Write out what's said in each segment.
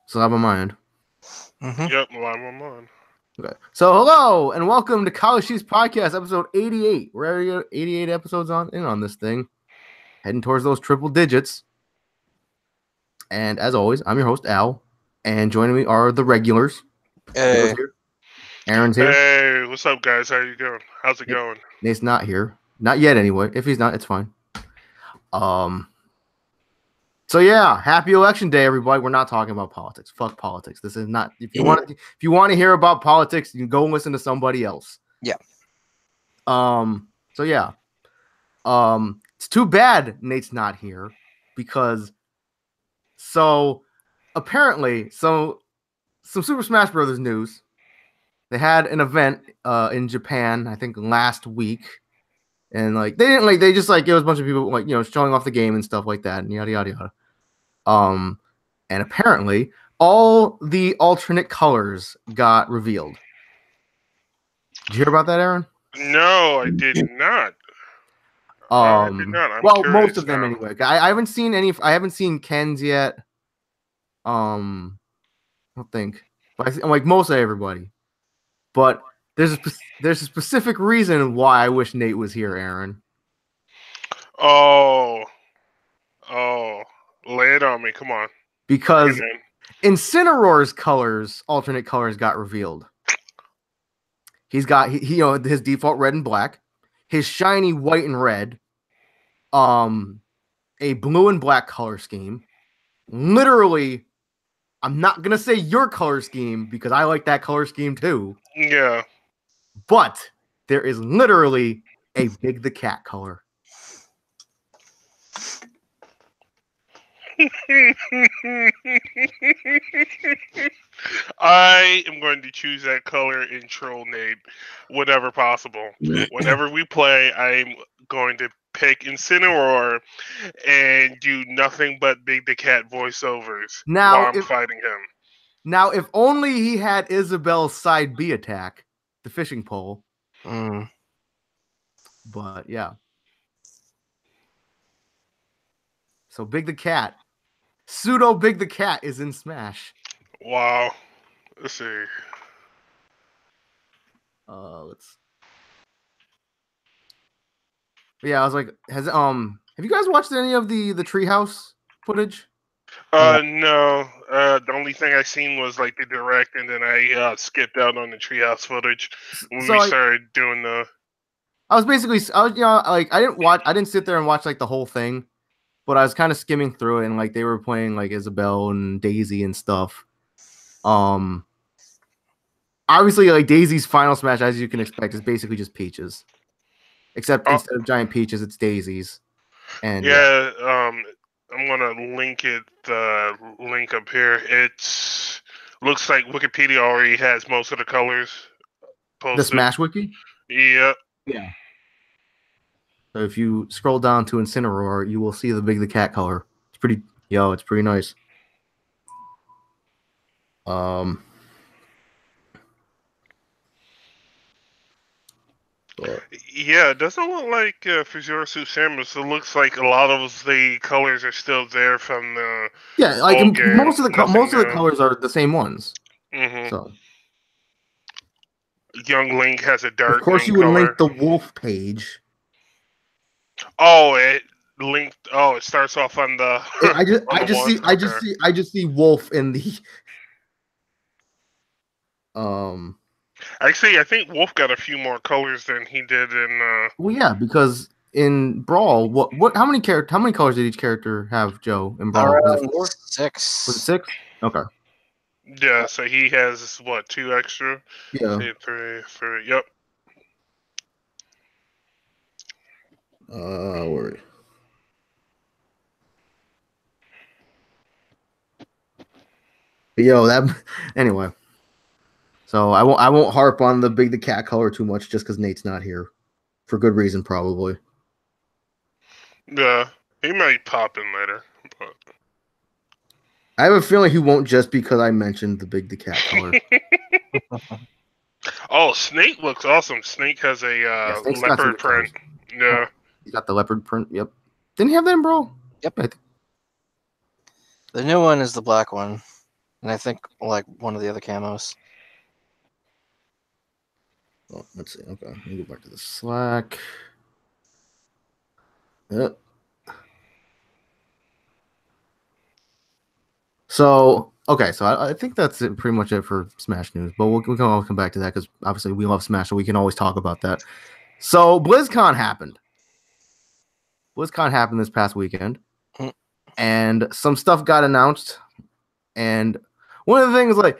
So live on my end. Yep, live on mine. Okay. So hello and welcome to College Chiefs Podcast, episode 88. We're already 88 episodes on this thing, heading towards those triple digits. And as always, I'm your host Al, and joining me are the regulars. Hey. Here. Aaron's here. Hey, what's up, guys? How you going? How's it going? Nate's not here, not yet. Anyway, if he's not, it's fine. So yeah, happy election day, everybody. We're not talking about politics. Fuck politics. This is not. If you want to hear about politics, you can go and listen to somebody else. Yeah. So yeah. It's too bad Nate's not here because. So apparently, some Super Smash Brothers news. They had an event in Japan, I think last week, and they just it was a bunch of people showing off the game and stuff like that, and yada yada yada. And apparently all the alternate colors got revealed. Did you hear about that, Aaron? No, I did not. I did not. Well, most of them anyway. I haven't seen any. I haven't seen Ken's yet. I don't think, but I'm like most of everybody. But there's a specific reason why I wish Nate was here, Aaron. Oh, lay it on me. Come on. Because Incineroar's alternate colors got revealed. He's got his default red and black, his shiny white and red, a blue and black color scheme. Literally, I'm not gonna say your color scheme because I like that color scheme too. Yeah. But there is literally a Big the Cat color. I am going to choose that color in Troll Nate whenever possible. Whenever we play, I'm going to pick Incineroar and do nothing but Big the Cat voiceovers while I'm fighting him. Now, if only he had Isabel's side B attack, the fishing pole. But yeah. So Big the Cat. Pseudo Big the Cat is in Smash. Wow. Let's see. Yeah, I was like, have you guys watched any of the Treehouse footage? No. The only thing I seen was like the direct, and then I skipped out on the Treehouse footage when we started doing the. I didn't sit there and watch like the whole thing. But I was kind of skimming through it, and like they were playing like Isabelle and Daisy and stuff. Obviously, like Daisy's final smash, as you can expect, is basically just Peaches, except instead of giant Peaches, it's Daisies. And I'm gonna link the link up here. It looks like Wikipedia already has most of the colors posted. The Smash Wiki. Yep. Yeah. So if you scroll down to Incineroar, you will see the Big the Cat color. It's pretty nice. Yeah, it doesn't look like Fuzurasu Samus. It looks like a lot of the colors are still there from the most of the colors are the same ones. Mm-hmm. So Young Link has a dark. Of course, you would link the Wolf page. Oh, it linked. Oh, it starts off on the. I just see Wolf in the. Actually, I think Wolf got a few more colors than he did in. Well, yeah, because in Brawl, how many colors did each character have, Joe? In Brawl, was it 4? 6. Was it 6? Okay. Yeah, so he has 2 extra? Yeah. 3. Yep. Where? Anyway. So I won't harp on the Big the Cat color too much just because Nate's not here, for good reason probably. Yeah, he might pop in later. But I have a feeling he won't just because I mentioned the Big the Cat color. Oh, Snake looks awesome. Snake has a leopard print. Yeah. He's got the leopard print. Yep. Didn't he have that in Brawl? Yep. The new one is the black one. and I think like one of the other camos. Oh, let's see. Okay, let me go back to the Slack. Yep. So okay, so I think that's pretty much it for Smash news. But we can always come back to that because obviously we love Smash, so we can always talk about that. So BlizzCon happened. BlizzCon happened this past weekend, Mm. and some stuff got announced. And one of the things, like,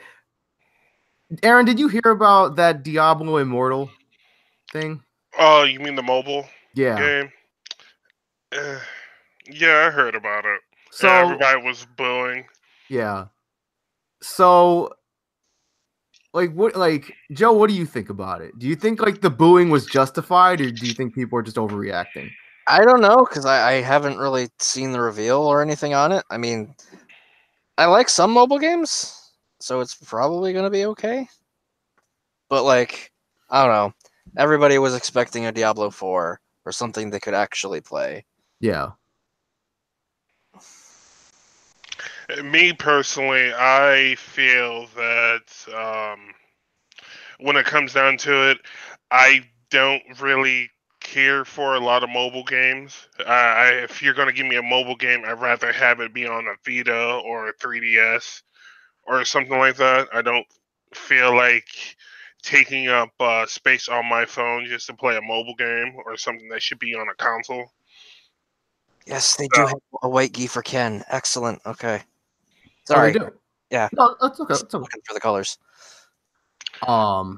Aaron, did you hear about that Diablo Immortal thing? Oh, you mean the mobile Yeah. game? Uh, yeah, I heard about it. And So everybody was booing. yeah. So like Joe, what do you think about it? Do you think like the booing was justified, or do you think people are just overreacting? I don't know because I haven't really seen the reveal or anything on it. I mean, I like some mobile games, so it's probably gonna be okay. But like, I don't know. Everybody was expecting a Diablo 4 or something they could actually play. Yeah. Me personally, I feel that when it comes down to it, I don't really care for a lot of mobile games. If you're going to give me a mobile game, I'd rather have it be on a Vita or a 3DS or something like that. I don't feel like taking up space on my phone just to play a mobile game or something that should be on a console. Yes, they So, do have a white gi for Ken. Excellent. Okay. Oh, they Sorry. do. Yeah. No, that's okay. Just That's okay. looking for the colors. But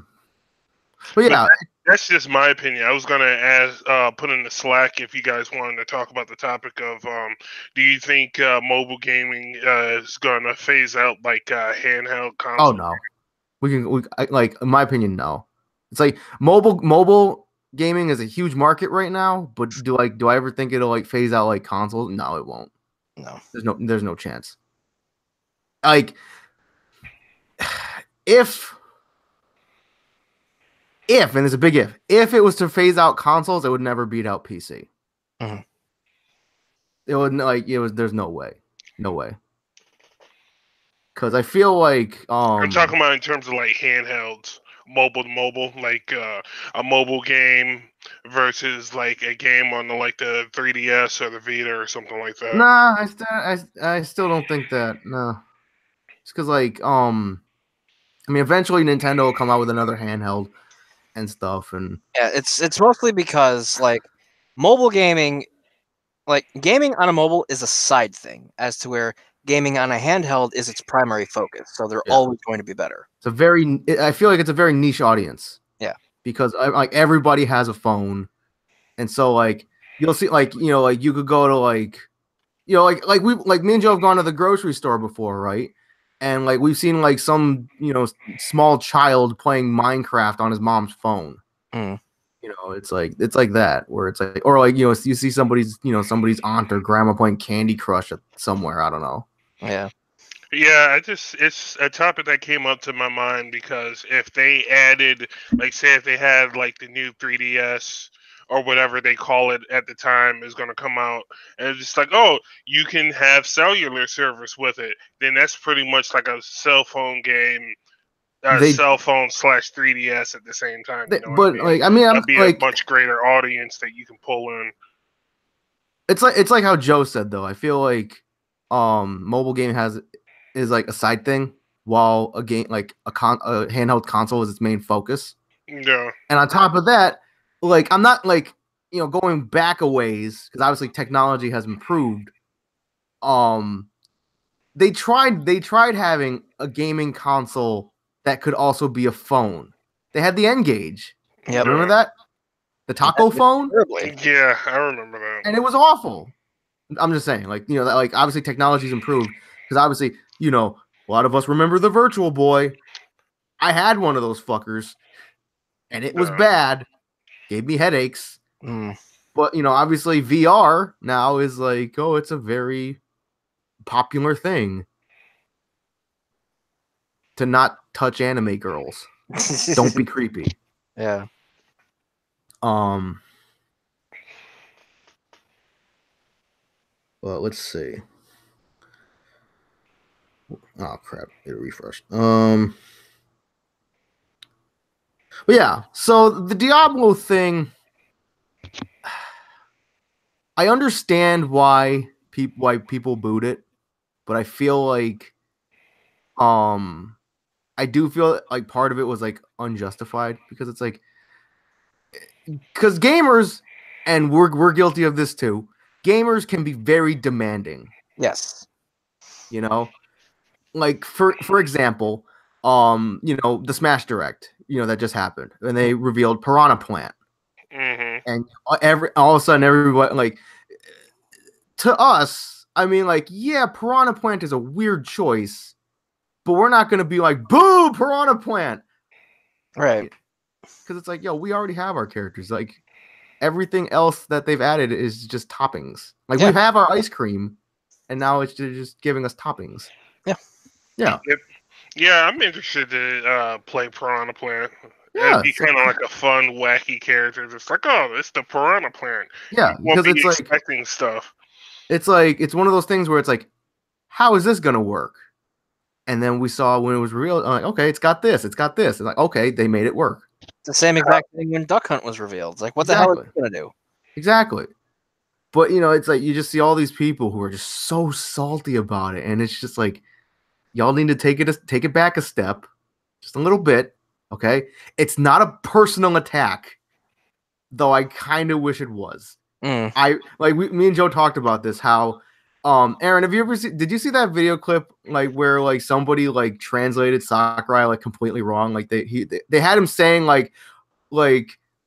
but yeah, that's just my opinion. I was gonna ask, put in the Slack if you guys wanted to talk about the topic of, do you think mobile gaming is gonna phase out like handheld oh console? no, like in my opinion, no. It's like mobile gaming is a huge market right now, but do I ever think it'll like phase out like consoles? No, it won't. No. There's no chance. Like if and it's a big if it was to phase out consoles, it would never beat out PC. Mhm. It would like it was. There's no way, no way. Because I feel like I'm talking about in terms of like handhelds, mobile to mobile, like a mobile game versus like a game on the 3DS or the Vita or something like that. nah, I still don't think that. No, it's because like I mean, eventually Nintendo will come out with another handheld and stuff, and Yeah, it's mostly because like mobile gaming, like gaming on a mobile is a side thing, as to where gaming on a handheld is its primary focus. So they're yeah, always going to be better. it's a very. I feel like it's a very niche audience Yeah. because like everybody has a phone, and so like you'll see like like you could go to like like we like me and Joe have gone to the grocery store before, right? And like we've seen like some small child playing Minecraft on his mom's phone. Mm. It's like that where it's like or like you see somebody's aunt or grandma playing Candy Crush somewhere. I don't know. Yeah. Yeah, it's a topic that came up to my mind because if they added, like, say, if they had like the new 3DS or whatever they call it at the time is going to come out, and it's just like, oh, you can have cellular service with it, then that's pretty much like a cell phone game, They, cell phone slash 3DS at the same time. You know what I but mean? like I mean I'm That'd be a like much greater audience that you can pull in. it's like how Joe said though. I feel like mobile game is like a side thing while a game like a handheld console is its main focus. Yeah, And on top of that, like I'm not like going back a ways because obviously technology has improved. Um, they tried having a gaming console that could also be a phone. They had the N Gauge. Yep. Remember yeah, that? The taco phone, Terribly. yeah. I remember that. and it was awful. I'm just saying, like that, like obviously technology's improved because obviously a lot of us remember the Virtual Boy. I had one of those fuckers, and it was Yeah. bad. Gave me headaches. Mm. But obviously VR now is like, oh, it's a very popular thing to not touch anime girls. Don't be creepy. Yeah. Um, well, let's see. Oh crap! It refreshed. But yeah. So the Diablo thing, I understand why people booed it, but I feel like I do feel like part of it was like unjustified because it's like because gamers, and we're guilty of this too. Gamers can be very demanding. Yes. You know, like for example, the Smash Direct, that just happened, and they revealed Piranha Plant, Mm-hmm. and all of a sudden everybody like to us. I mean, like, yeah, Piranha Plant is a weird choice, but we're not gonna be like, boo, Piranha Plant, Right. because it's like, yo, we already have our characters. Like everything else that they've added is just toppings. Like Yeah. we have our ice cream, and now it's just giving us toppings. Yeah. Yeah. Yep. Yeah, I'm interested to play Piranha Plant. It'd Yeah. be So, kind of like a fun, wacky character. It's like, oh, it's the Piranha Plant. yeah, You won't because be it's like expecting stuff. it's one of those things where it's like, how is this gonna work? And then we saw when it was real, I'm like, okay, it's got this, it's got this. It's like, okay, they made it work. It's the same exact thing when Duck Hunt was revealed. It's like, what the hell is it gonna do? Exactly. But it's like you just see all these people who are just so salty about it, and it's just like, y'all need to take it back a step, just a little bit. Okay, it's not a personal attack, though. I kind of wish it was. Me and Joe talked about this. How, Aaron, did you see that video clip like where like somebody like translated Sakurai like completely wrong? Like they had him saying like,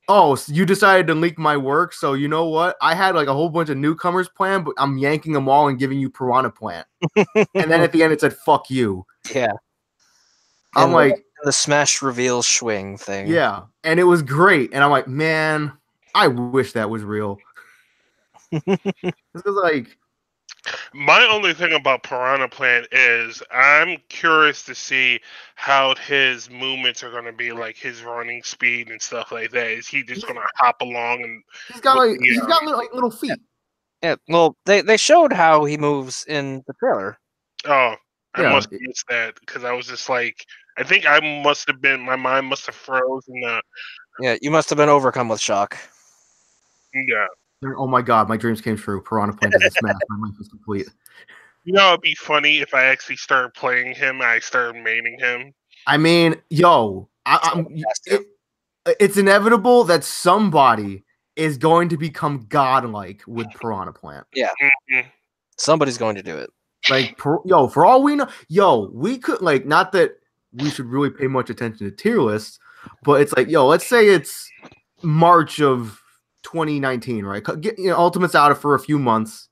oh, so you decided to leak my work, so you know what? I had like a whole bunch of newcomers planned, but I'm yanking them all and giving you Piranha Plant. And then at the end it said "fuck you." Yeah. I'm And like, the Smash reveal swing thing. yeah, and it was great, and I'm like, man, I wish that was real. This is like, My only thing about Piranha Plant is I'm curious to see how his movements are going to be, like his running speed and stuff like that. Is he just going to hop along and he's got with little feet. Yeah. Well, they showed how he moves in the trailer. Oh, I Yeah. must have missed that because I was just like, I think I must have been, my mind must have frozen. Yeah, you must have been overcome with shock. Yeah. Oh my god, my dreams came true. Piranha Plant is a smash. My life is complete. You know, it'd be funny if I actually started playing him and I started maining him. I mean, yo, it's inevitable that somebody is going to become godlike with Piranha Plant. Yeah. Mm-hmm. Somebody's going to do it. Like, for all we know, we could, like, not that we should really pay much attention to tier lists, but it's like, let's say it's March of 2019, right? Ultimate's out for a few months,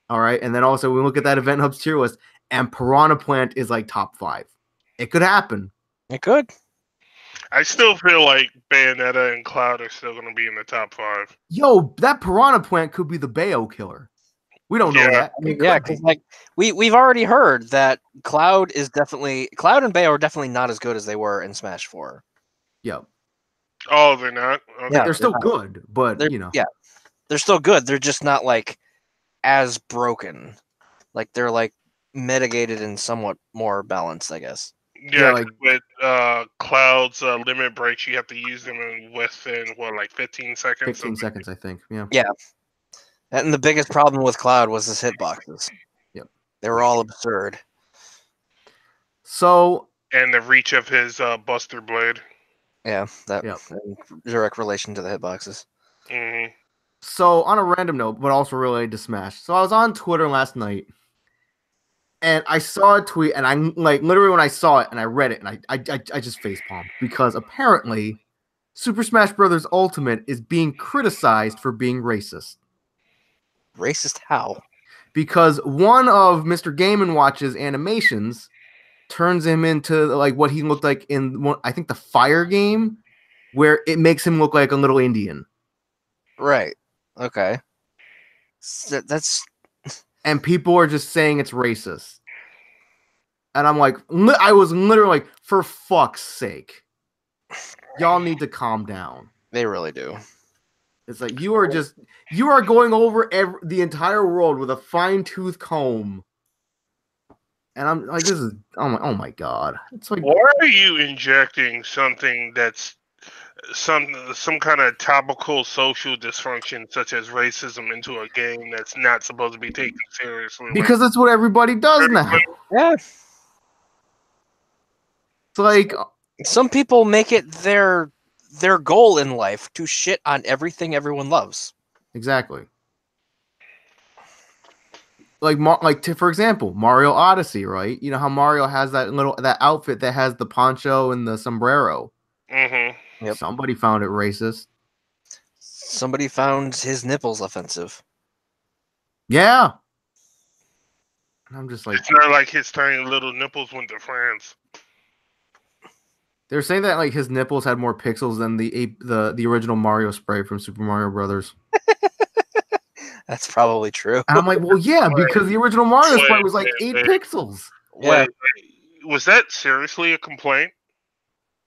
all right? And then also we look at that Event Hub's tier list, and Piranha Plant is like top 5. It could happen. It could. I still feel like Bayonetta and Cloud are still going to be in the top 5. Yo, that Piranha Plant could be the Bayo killer. We don't know that. Yeah, because like we've already heard that Cloud and Bayo are definitely not as good as they were in Smash 4. Yeah. Oh, they're not? Okay. Yeah, they're still good, but yeah, they're still good. They're just not like as broken. Like they're like mitigated and somewhat more balanced, I guess. Yeah, like with Cloud's limit breaks, you have to use them within like 15 seconds. 15 seconds, I think. Yeah. Yeah. And the biggest problem with Cloud was his hitboxes. Yep. They were all absurd. So. And the reach of his Buster Blade. Yeah, that in direct relation to the hitboxes. Mm-hmm. So on a random note, but also related to Smash. So I was on Twitter last night, and I saw a tweet, and I like literally when I saw it and I read it, and I just facepalmed because apparently Super Smash Bros. Ultimate is being criticized for being racist. Racist how? Because one of Mr. Game & Watch's animations turns him into like what he looked like in I think the Fire game, where it makes him look like a little Indian. Right. Okay. So that's. And people are just saying it's racist. And I'm like, I was literally like, for fuck's sake, y'all need to calm down. They really do. It's like you are going over the entire world with a fine-tooth comb And I'm like, this is oh my god. It's like Why are you injecting something that's some kind of topical social dysfunction such as racism into a game that's not supposed to be taken seriously? because that's what everybody does now. Yeah. It's like Some people make it their goal in life to shit on everything everyone loves. exactly. Like for example, Mario Odyssey, right? You know how Mario has that outfit that has the poncho and the sombrero. Mm-hmm. Yep. Somebody found it racist. Somebody found his nipples offensive. Yeah. And I'm just like, It's not like his tiny little nipples went to France. they're saying that like his nipples had more pixels than the original Mario spray from Super Mario Brothers. That's probably true. And I'm like, well, yeah, because the original Mario spray was like 8 wait. pixels. Yeah. Wait, was that seriously a complaint?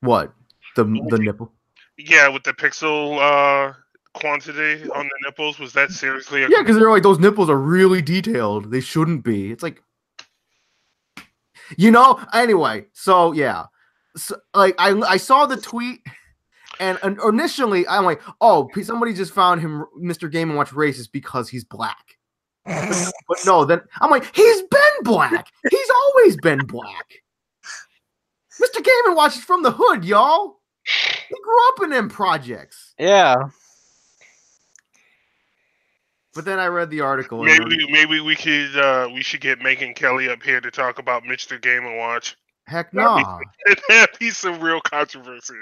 What? The nipple? Yeah, with the pixel quantity on the nipples, was that seriously a Yeah, because they're like, those nipples are really detailed. They shouldn't be. It's like, anyway, so yeah. So, like I saw the tweet, and initially I'm like, oh, somebody just found him Mr. Game and Watch racist because he's black. But no, then I'm like, he's been black. He's always been black. Mr. Game and Watch is from the hood, y'all. He grew up in them projects. Yeah. But then I read the article. And Maybe we should get Megan Kelly up here to talk about Mr. Game and Watch. heck nah. That'd be some real controversy.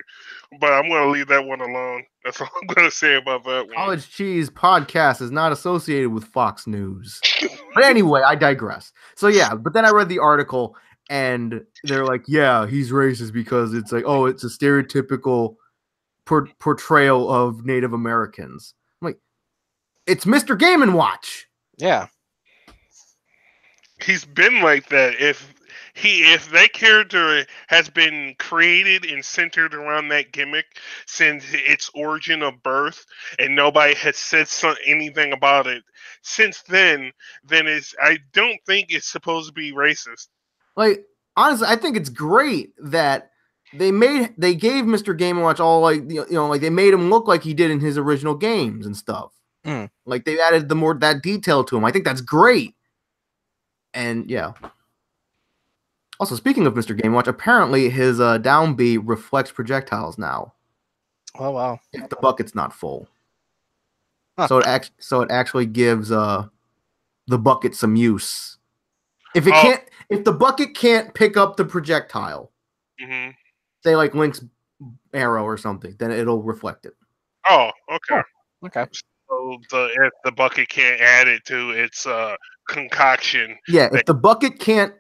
But I'm gonna leave that one alone. That's all I'm gonna say about that one. College Cheese podcast is not associated with Fox News. But anyway, I digress. So yeah, but then I read the article and they're like, yeah, he's racist because it's like, oh, it's a stereotypical portrayal of Native Americans. I'm like, it's Mr. Game and Watch. Yeah. He's been like that. If that character has been created and centered around that gimmick since its origin of birth, and nobody has said anything about it since then I don't think it's supposed to be racist. Like, honestly, I think it's great that they gave Mr. Game and Watch all like like they made him look like he did in his original games and stuff. Like they added that detail to him. I think that's great. And yeah. Also, speaking of Mr. Game Watch, apparently his down B reflects projectiles now. Oh wow! If the bucket's not full, Huh. so it actually gives the bucket some use. If the bucket can't pick up the projectile, say like Link's arrow or something, then it'll reflect it. Oh, okay. Oh, okay. So if the bucket can't add it to its concoction. Yeah, if the bucket can't,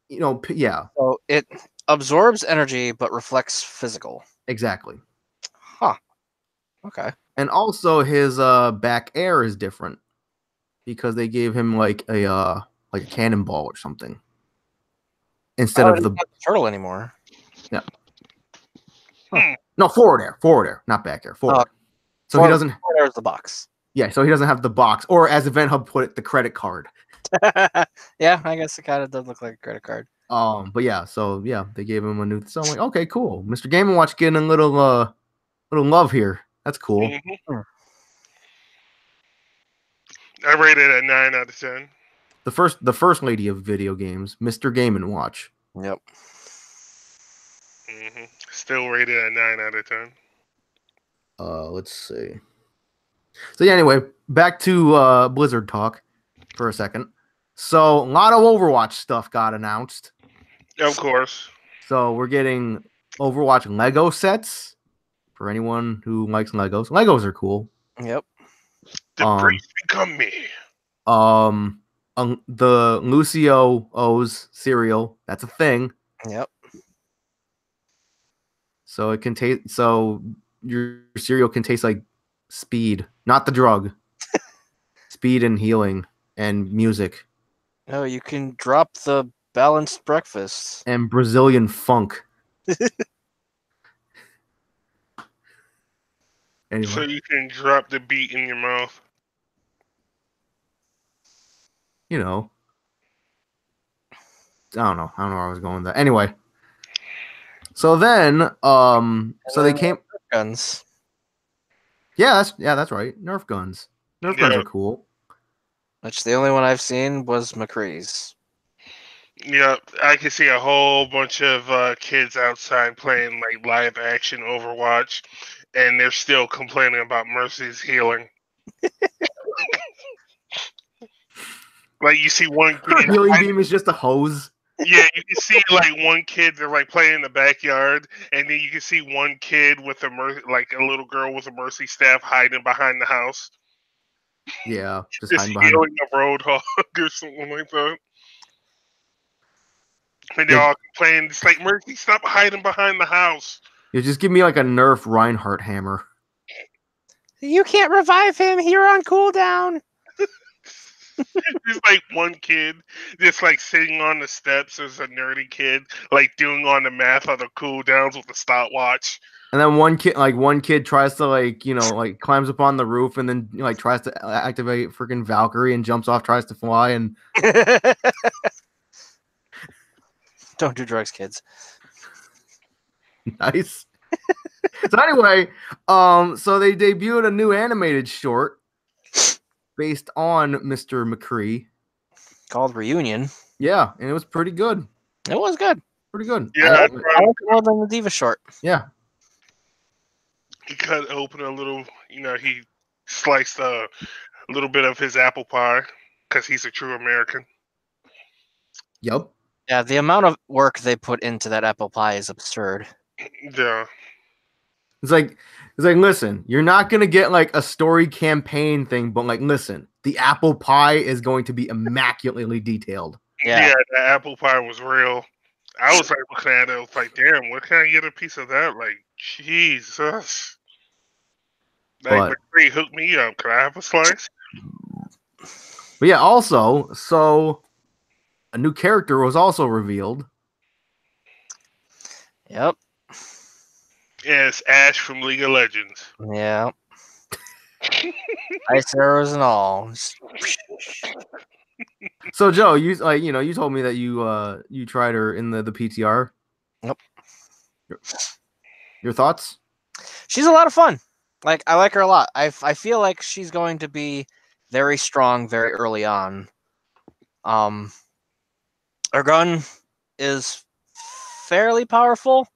yeah. So it absorbs energy but reflects physical. Exactly. Huh. Okay. And also his back air is different because they gave him like a cannonball or something instead of the not the turtle anymore. Yeah. Huh. No, forward air, not back air. Forward. So he doesn't. Forward air is the box. Yeah, so he doesn't have the box, or as Event Hub put it, the credit card. Yeah, I guess it kind of does look like a credit card. But yeah, so yeah, they gave him a new. So I'm like, okay, cool. Mr. Game & Watch getting a little love here. That's cool. Mm-hmm. I rate it at 9 out of 10. The first lady of video games, Mr. Game & Watch. Yep. Mm-hmm. Still rated at 9 out of 10. Let's see. So yeah, anyway, back to Blizzard talk for a second. So a lot of Overwatch stuff got announced. Of course. So we're getting Overwatch Lego sets for anyone who likes Legos. Legos are cool. Yep. The priest become me. The Lucio O's cereal, that's a thing. Yep. So it can taste. So your cereal can taste like speed, not the drug. Speed and healing and music. No, you can drop the balanced breakfast and Brazilian funk. Anyway. So you can drop the beat in your mouth. don't know where I was going with that. Anyway, so then so they came. Guns. Yeah, that's right. Nerf guns. Nerf guns Yeah. are cool. Which the only one I've seen was McCree's. Yeah, I can see a whole bunch of kids outside playing like live action Overwatch, and they're still complaining about Mercy's healing. Like you see one Her kid, healing beam is just a hose. yeah, you can see like one kid they're like playing in the backyard, and then you can see one kid with like a little girl with a Mercy staff hiding behind the house, Yeah, just just hiding behind. healing a roadhog or something like that. And they're Yeah. all complaining, it's like Mercy, stop hiding behind the house. Yeah, just give me like a Nerf Reinhardt hammer. You can't revive him. You're on cooldown. There's like one kid just like sitting on the steps as a nerdy kid, like doing on the math on the cooldowns with the stopwatch. And then one kid tries to like climbs up on the roof and then like tries to activate freaking Valkyrie and jumps off, tries to fly and Don't do drugs, kids. nice. So anyway, so they debuted a new animated short based on Mr. McCree. Called Reunion. Yeah, and it was pretty good. It was good. Pretty good. Yeah, I like it more than the Diva short. Yeah. he cut open a little, he sliced a little bit of his apple pie because he's a true American. Yep. Yeah, the amount of work they put into that apple pie is absurd. Yeah. It's like, listen, you're not gonna get like a story campaign thing, but like, listen, the apple pie is going to be immaculately detailed. Yeah. The apple pie was real. I was like looking at it, I was like, damn, where can I get a piece of that? Like, Jesus. Like, McCree, hook me up. Can I have a slice? But yeah, also, so a new character was also revealed. Yep. Yeah, it's Ash from League of Legends. Yeah. Ice arrows and all. So Joe, you told me that you tried her in the PTR. Yep. Your thoughts? She's a lot of fun. Like, I like her a lot. I feel like she's going to be very strong very early on. Her gun is fairly powerful.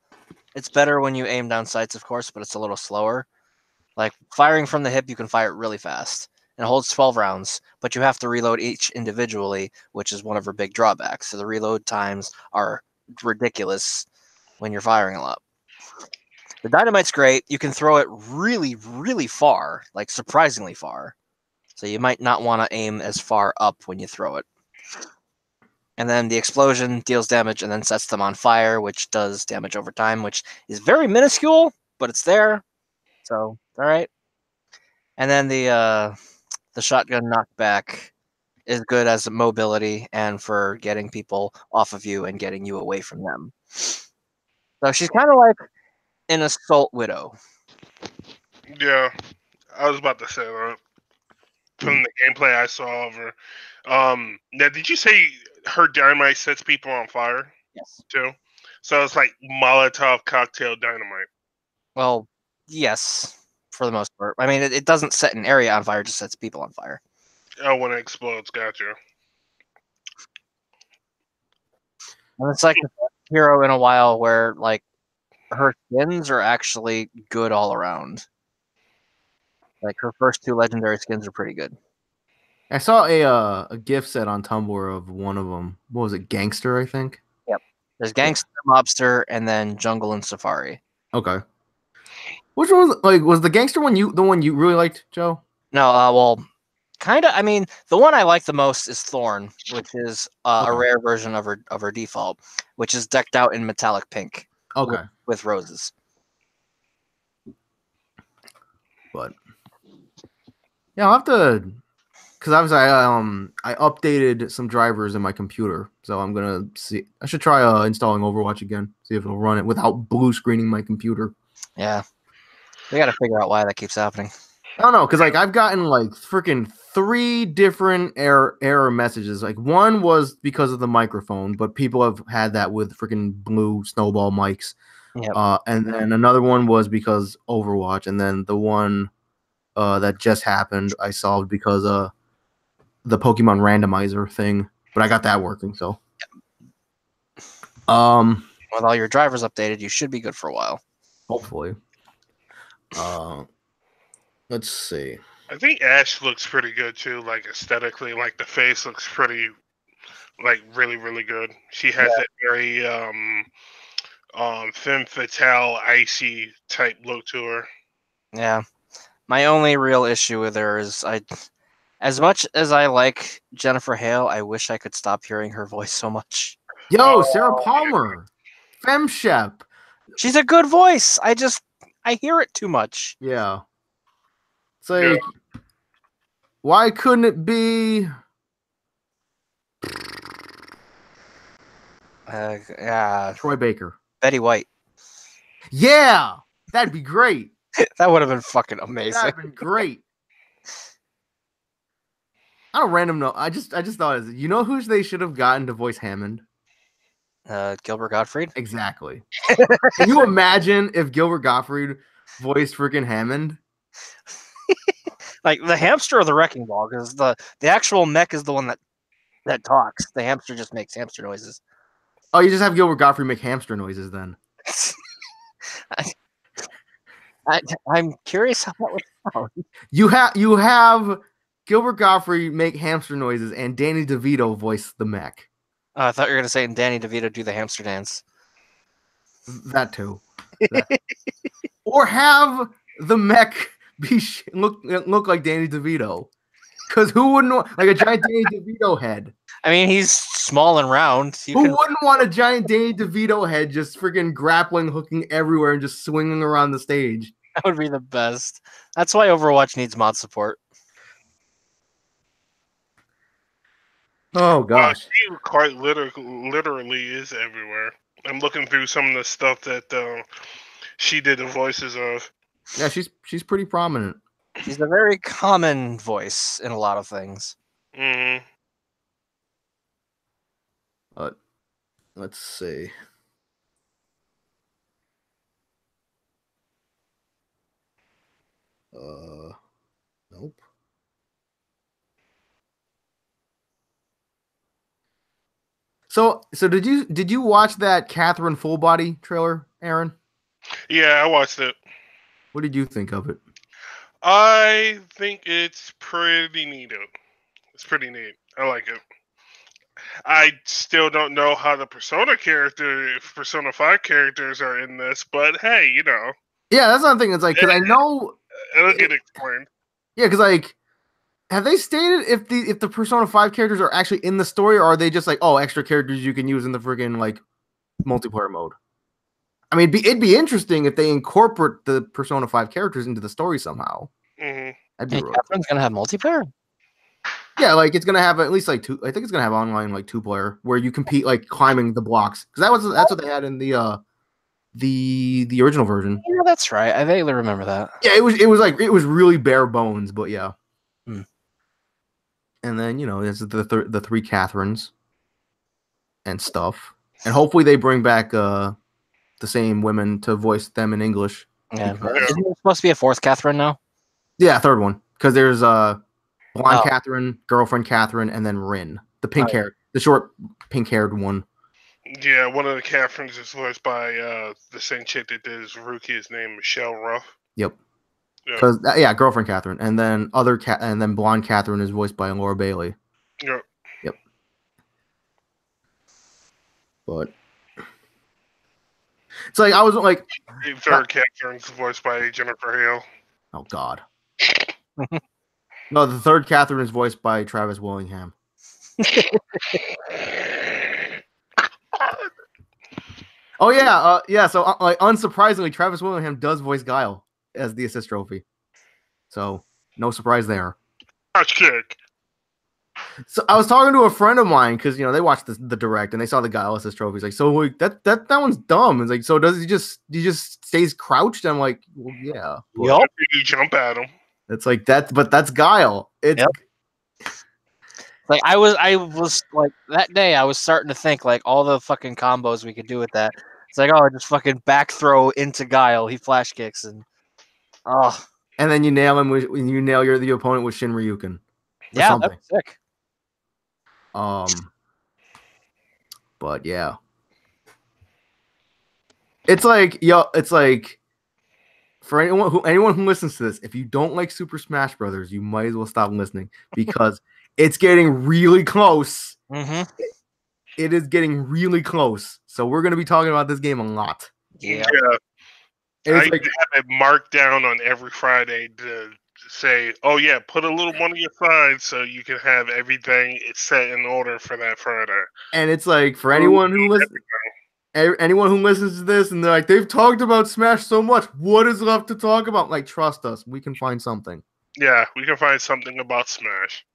It's better when you aim down sights, of course, but it's a little slower. Like, firing from the hip, you can fire it really fast. And it holds 12 rounds, but you have to reload each individually, which is one of her big drawbacks. So the reload times are ridiculous when you're firing a lot. The dynamite's great. You can throw it really, really far, like surprisingly far. So you might not want to aim as far up when you throw it. And then the explosion deals damage and then sets them on fire, which does damage over time, which is very minuscule, but it's there. So, all right. And then the shotgun knockback is good as a mobility and for getting people off of you and getting you away from them. So she's kind of like an assault widow. Yeah, I was about to say that. From the gameplay I saw of her. Now, did you say her dynamite sets people on fire? Yes. Too? So it's like Molotov cocktail dynamite. Well, yes, for the most part. I mean, it doesn't set an area on fire; it just sets people on fire. Oh, when it explodes, gotcha. And it's like the first hero in a while where like her skins are actually good all around. Like her first two legendary skins are pretty good. I saw a gift set on Tumblr of one of them. What was it? Gangster, I think. Yep. There's Gangster, Mobster, and then Jungle and Safari. Okay. Which one was the Gangster one the one you really liked, Joe? No, well, kind of. I mean, the one I like the most is Thorn, which is a rare version of her default, which is decked out in metallic pink. Okay. With roses. But yeah, I'll have to, because obviously I updated some drivers in my computer, so I'm gonna see. I should try installing Overwatch again, see if it'll run it without blue screening my computer. Yeah, we got to figure out why that keeps happening. I don't know, because like I've gotten like freaking 3 different error messages. Like one was because of the microphone, but people have had that with freaking blue snowball mics. Yep. And then another one was because Overwatch, and then the one that just happened I solved because the Pokemon randomizer thing, but I got that working. So, With all your drivers updated, you should be good for a while. hopefully. Let's see. I think Ash looks pretty good too, like aesthetically. Like the face looks pretty, like really, really good. She has that very femme fatale, icy type look to her. Yeah. My only real issue with her is as much as I like Jennifer Hale, I wish I could stop hearing her voice so much. Yo, Sarah Palmer, FemShep. She's a good voice. I hear it too much. Yeah. It's like, why couldn't it be? Yeah. Troy Baker. Betty White. Yeah, that'd be great. That would have been fucking amazing. That'd been great. I don't random know. I just thought, you know who they should have gotten to voice Hammond? Gilbert Gottfried. Exactly. Can you imagine if Gilbert Gottfried voiced freaking Hammond? Like the hamster or the wrecking ball, because the actual mech is the one that talks. The hamster just makes hamster noises. Oh, you just have Gilbert Gottfried make hamster noises then. I'm curious how that would sound. You have Gilbert Gottfried make hamster noises and Danny DeVito voice the mech. I thought you were gonna say Danny DeVito do the hamster dance. That too. Or have the mech be look like Danny DeVito. Because who wouldn't want, like a giant Danny DeVito head? I mean, he's small and round. Wouldn't want a giant Danny DeVito head just freaking grappling, hooking everywhere, and just swinging around the stage? That would be the best. That's why Overwatch needs mod support. Oh gosh, she quite literally is everywhere. I'm looking through some of the stuff that she did the voices of. Yeah, she's pretty prominent. She's a very common voice in a lot of things. Mm-hmm. Let's see. Nope. So did you watch that Catherine Full Body trailer, Aaron? Yeah, I watched it. What did you think of it? I think it's pretty neat. It's pretty neat. I like it. I still don't know how the Persona 5 characters are in this, but hey, you know. Yeah, that's another thing. It's like, because I know it'll get explained. Yeah, because like, have they stated if the Persona 5 characters are actually in the story, or are they just like, oh, extra characters you can use in the friggin' like multiplayer mode? I mean, it'd be interesting if they incorporate the Persona 5 characters into the story somehow. Mm-hmm. That'd be Hey, real. Catherine's gonna have multiplayer. Yeah, like it's gonna have at least like 2. I think it's gonna have online like 2-player where you compete like climbing the blocks, because that's what they had in the original version. Yeah, that's right. I vaguely remember that. Yeah, it was really bare bones, but yeah. Hmm. And then there's the 3 Catherines and stuff, and hopefully they bring back the same women to voice them in English. Yeah, isn't there supposed to be a 4th Catherine now? Yeah, 3rd one, because there's blonde Catherine, girlfriend Catherine, and then Rin, the pink hair, the short pink haired one. Yeah, one of the Catherines is voiced by the same chick that did Ruki's name, Michelle Ruff. Yep. Because girlfriend Catherine, and then and then blonde Catherine is voiced by Laura Bailey. Yep. But it's like I was like, the 3rd Catherine's voiced by Jennifer Hale. Oh God. No, the 3rd Catherine is voiced by Travis Willingham. Oh yeah, yeah. So like, unsurprisingly, Travis Willingham does voice Guile as the assist trophy. So no surprise there. Touch kick. So I was talking to a friend of mine because they watched the direct and they saw the Guile assist trophy. He's like, so like, that one's dumb. It's like, so does he just stays crouched? I'm like, well, yeah. Yep. You jump at him. It's like that, but that's Guile. It's Yep. Like I was like that day I was starting to think like all the fucking combos we could do with that. It's like, oh, just fucking back throw into Guile, he flash kicks and and then you nail him when you nail the opponent with Shin Ryuken. yeah, something. that's sick. But yeah. It's like for anyone who listens to this, if you don't like Super Smash Brothers, you might as well stop listening because it's getting really close. Mm-hmm. It is getting really close. So we're going to be talking about this game a lot. Yeah. I have it marked down on every Friday to say, oh yeah, put a little money aside so you can have everything set in order for that Friday. And it's like for anyone who listens to this and they're like, they've talked about Smash so much, what is left to talk about? Like, trust us, we can find something. Yeah, we can find something about Smash.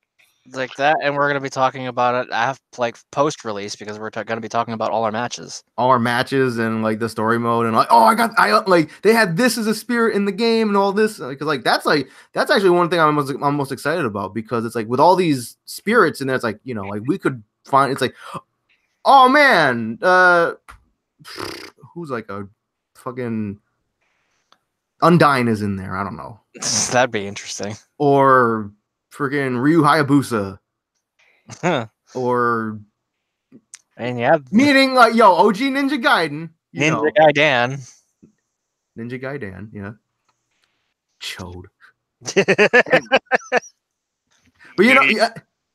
Like that, and we're going to be talking about it like post-release because we're going to be talking about all our matches. All our matches and like the story mode and like, oh, I like they had this as a spirit in the game and all this because like that's actually one thing I'm most excited about because it's like with all these spirits and it's like, you know, like we could find it's like, oh man, who's like a fucking Undyne is in there. I don't know. That'd be interesting. Or freaking Ryu Hayabusa. Or and yeah, meaning like OG Ninja Gaiden. Ninja Gaiden. Ninja Gaiden, yeah. Chode. But you know,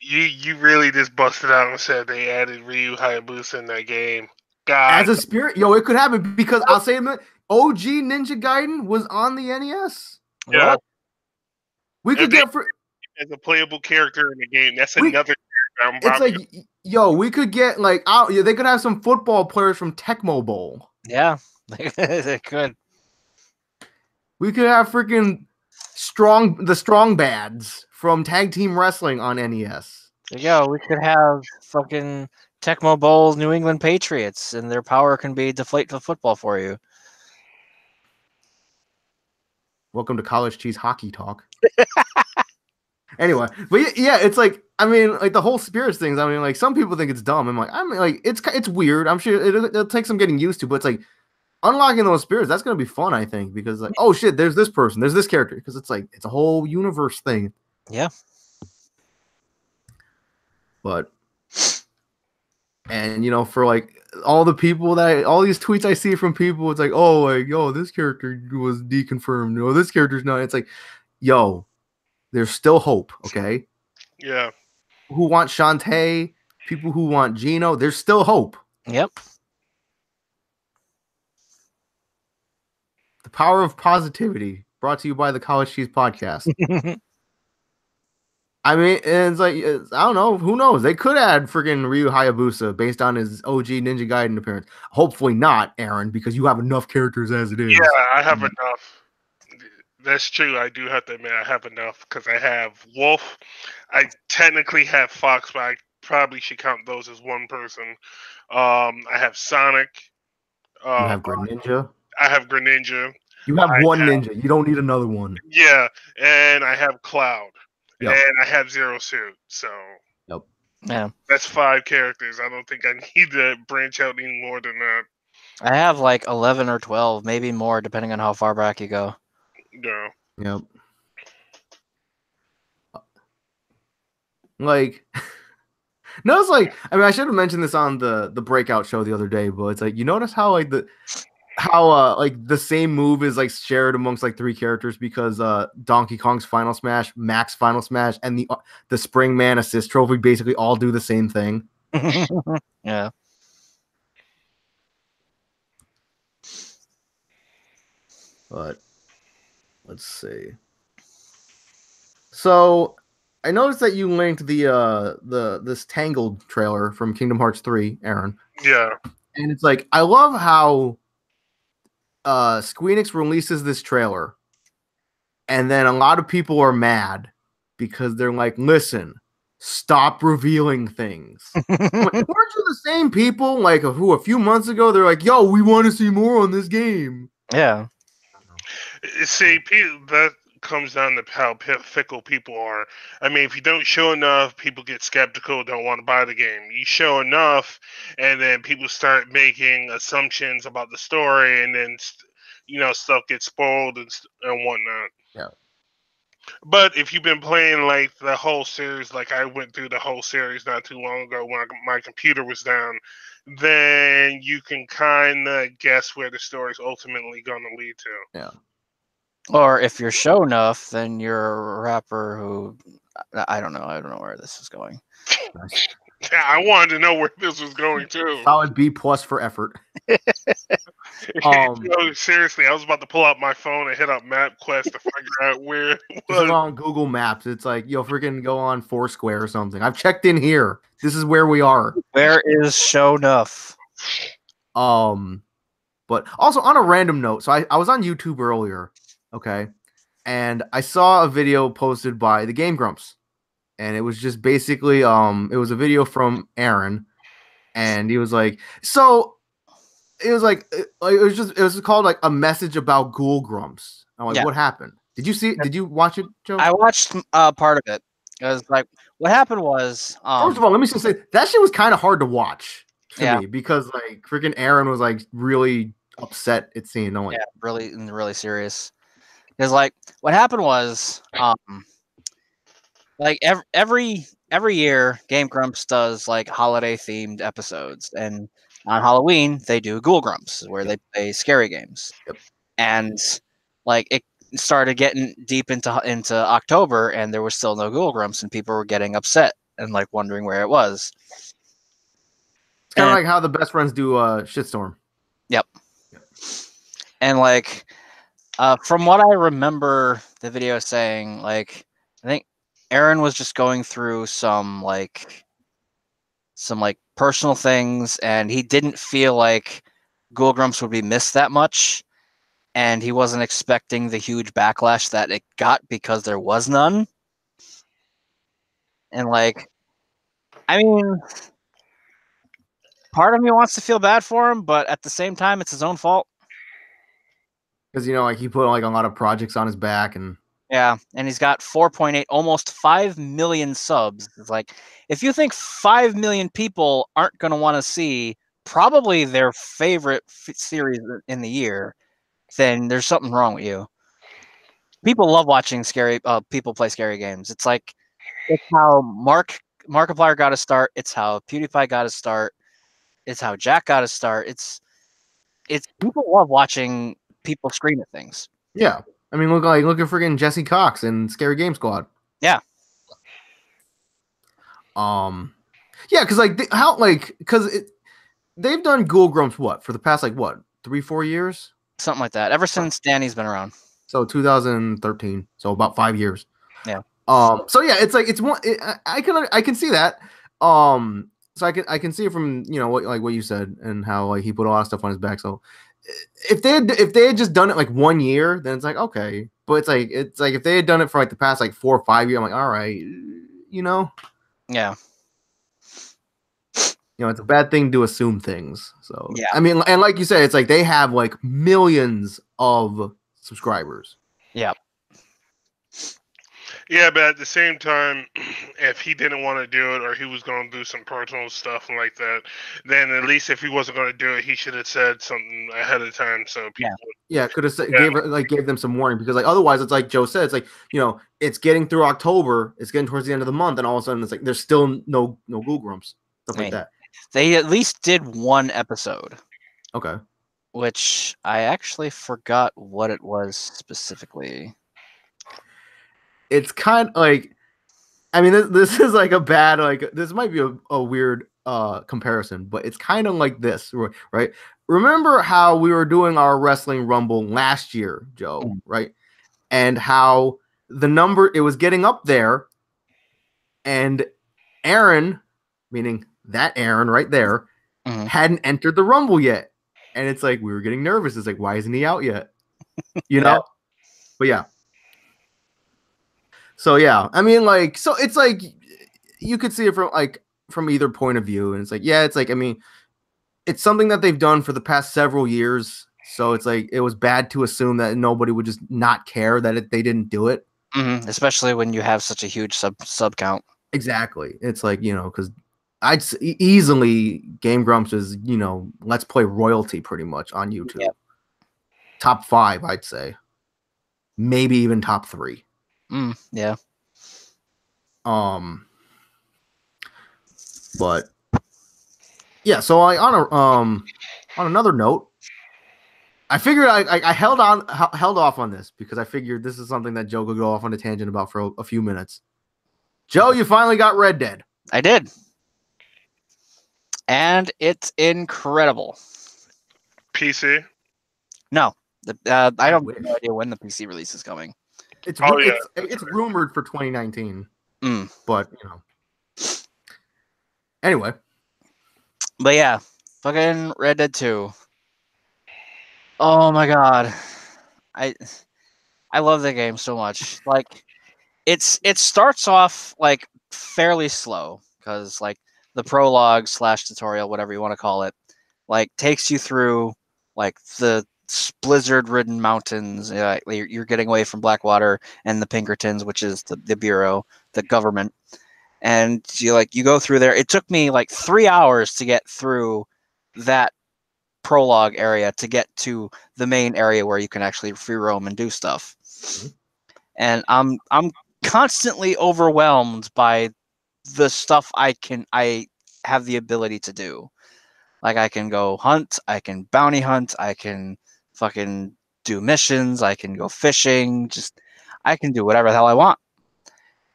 you really just busted out and said they added Ryu Hayabusa in that game. God. As a spirit, it could happen because I'll say OG Ninja Gaiden was on the NES. Yeah. We could get as a playable character in the game. That's another character. It's like, we could get like they could have some football players from Tecmo Bowl. Yeah, they could. We could have freaking the strong bads from Tag Team Wrestling on NES. There you go. We could have fucking Tecmo Bowl New England Patriots, and their power can be deflate the football for you. Welcome to College Cheese Hockey Talk. Anyway, but yeah, it's like, I mean, like the whole spirits things. I mean, like some people think it's dumb. It's weird. I'm sure it'll take some getting used to, but it's like unlocking those spirits. That's gonna be fun, I think, because like, oh shit, there's this person, there's this character, because it's like it's a whole universe thing. Yeah. But and for like all the people all these tweets I see from people, it's like, oh, like, yo, this character was deconfirmed. No, this character's not. It's like, yo, there's still hope, okay? Yeah. Who want Shantae, people who want Gino, there's still hope. Yep. The power of positivity, brought to you by the College Cheese Podcast. I mean, it's like, I don't know. Who knows? They could add freaking Ryu Hayabusa based on his OG Ninja Gaiden appearance. Hopefully not, Aaron, because you have enough characters as it is. Yeah, I have enough. That's true. I do have to admit I have enough because I have Wolf. I technically have Fox, but I probably should count those as one person. I have Sonic. You have Greninja. I have Greninja. You have one ninja. You don't need another one. Yeah, and I have Cloud. Yep. And I have Zero Suit. So yep. Yeah. That's 5 characters. I don't think I need to branch out any more than that. I have like 11 or 12, maybe more, depending on how far back you go. No. Yep. Like, no, it's like, I mean, I should have mentioned this on the breakout show the other day, but it's like, you notice how like the same move is like shared amongst like 3 characters because Donkey Kong's Final Smash, Mac's Final Smash, and the Spring Man Assist Trophy basically all do the same thing. Yeah. But let's see. So I noticed that you linked this Tangled trailer from Kingdom Hearts 3, Aaron. Yeah. And it's like, I love how Squeenix releases this trailer, and then a lot of people are mad because they're like, listen, stop revealing things. Weren't you the same people like who a few months ago they're like, yo, we want to see more on this game? Yeah. See, comes down to how fickle people are. I mean, if you don't show enough, people get skeptical, don't want to buy the game. You show enough, and then people start making assumptions about the story, and then stuff gets spoiled and whatnot. Yeah. But if you've been playing like the whole series, like I went through the whole series not too long ago when my computer was down, then you can kind of guess where the story's ultimately going to lead to. Yeah. Or if you're show enough, then you're a rapper who I don't know. I don't know where this is going. Yeah, I wanted to know where this was going too. Solid B+ for effort. Seriously, I was about to pull out my phone and hit up MapQuest to figure out where it Just was. go on Google Maps. It's like, yo, freaking go on Foursquare or something. I've checked in here. This is where we are. Where is show enough? But also on a random note, so I was on YouTube earlier, okay, and I saw a video posted by the Game Grumps, and it was just basically it was a video from Aaron, and he was like, so it was like it was called like a message about Ghoul Grumps. I'm like, Yeah. what happened? Did you see it? Did you watch it, Joe? I watched part of it. It was like what happened was First of all, let me just say that shit was kind of hard to watch to me because like freaking Aaron was like really upset. It seemed. I'm like, really serious. Because like what happened was like every year Game Grumps does like holiday themed episodes, and on Halloween they do Ghoul Grumps where they play scary games. Yep. And like it started getting deep into October, and there was still no Ghoul Grumps, and people were getting upset and like wondering where it was. It's kind of like how the best friends do Shitstorm. Yep. And like from what I remember the video saying, like I think Aaron was just going through some personal things, and he didn't feel like Ghoul Grumps would be missed that much, and he wasn't expecting the huge backlash that it got because there was none. And like, I mean, part of me wants to feel bad for him, but at the same time, it's his own fault. Because like he put like a lot of projects on his back, and yeah, and he's got 4.8, almost 5 million subs. It's like if you think 5 million people aren't going to want to see probably their favorite series in the year, then there's something wrong with you. People love watching scary people play scary games. It's like it's how Markiplier got to start. It's how PewDiePie got to start. It's how Jack got to start. It's people love watching people scream at things. Yeah, I mean, look at freaking Jesse Cox and Scary Game Squad. Yeah. Yeah, because they've done Ghoul Grumps for the past 3-4 years, something like that. Ever since Danny's been around. So 2013, so about 5 years. Yeah. So yeah, it's like it's one. I can see that. So I can see it from what you said and how like he put a lot of stuff on his back. So if they had just done it like 1 year, then it's like okay. But it's like if they had done it for like the past 4 or 5 years, I'm like all right, Yeah. It's a bad thing to assume things. So yeah. I mean, and like you said, it's like they have like millions of subscribers. Yeah. Yeah, but at the same time, if he didn't want to do it or he was going to do some personal stuff like that, then at least if he wasn't going to do it, he should have said something ahead of time so people could have gave them some warning, because like otherwise it's like Joe said, it's like it's getting through October, it's getting towards the end of the month, and all of a sudden it's like there's still no Ghoul Grumps, stuff like that. They at least did one episode. Okay. Which I actually forgot what it was specifically. It's kind of like, I mean, this is like a bad, like, this might be a weird comparison, but it's kind of like this, right? Remember how we were doing our Wrestling Rumble last year, Joe, right? And how the number, it was getting up there, and Aaron, meaning that Aaron right there, hadn't entered the Rumble yet. And it's like, we were getting nervous. It's like, why isn't he out yet? Yeah. But yeah. So yeah, I mean, like, so it's like you could see it from either point of view, and it's like, yeah, it's like, I mean, it's something that they've done for the past several years. So it's like it was bad to assume that nobody would just not care that they didn't do it. Especially when you have such a huge sub count. Exactly. It's like, because easily Game Grumps is, Let's Play royalty pretty much on YouTube. Yep. Top 5, I'd say. Maybe even top 3. Yeah. But yeah, so on another note, I figured I held off on this because I figured this is something that Joe could go off on a tangent about for a few minutes. Joe, you finally got Red Dead. I did. And it's incredible. PC? No. I don't have no idea when the PC release is coming. It's rumored for 2019. But, Anyway. But yeah, fucking Red Dead 2. Oh my god. I love the game so much. Like it starts off like fairly slow because like the prologue / tutorial, whatever you want to call it, like takes you through like the blizzard-ridden mountains. You're getting away from Blackwater and the Pinkertons, which is the bureau, the government, and you go through there. It took me like 3 hours to get through that prologue area to get to the main area where you can actually free roam and do stuff. And I'm constantly overwhelmed by the stuff I have the ability to do. Like I can go hunt, I can bounty hunt, I can fucking do missions, I can go fishing, I can do whatever the hell I want.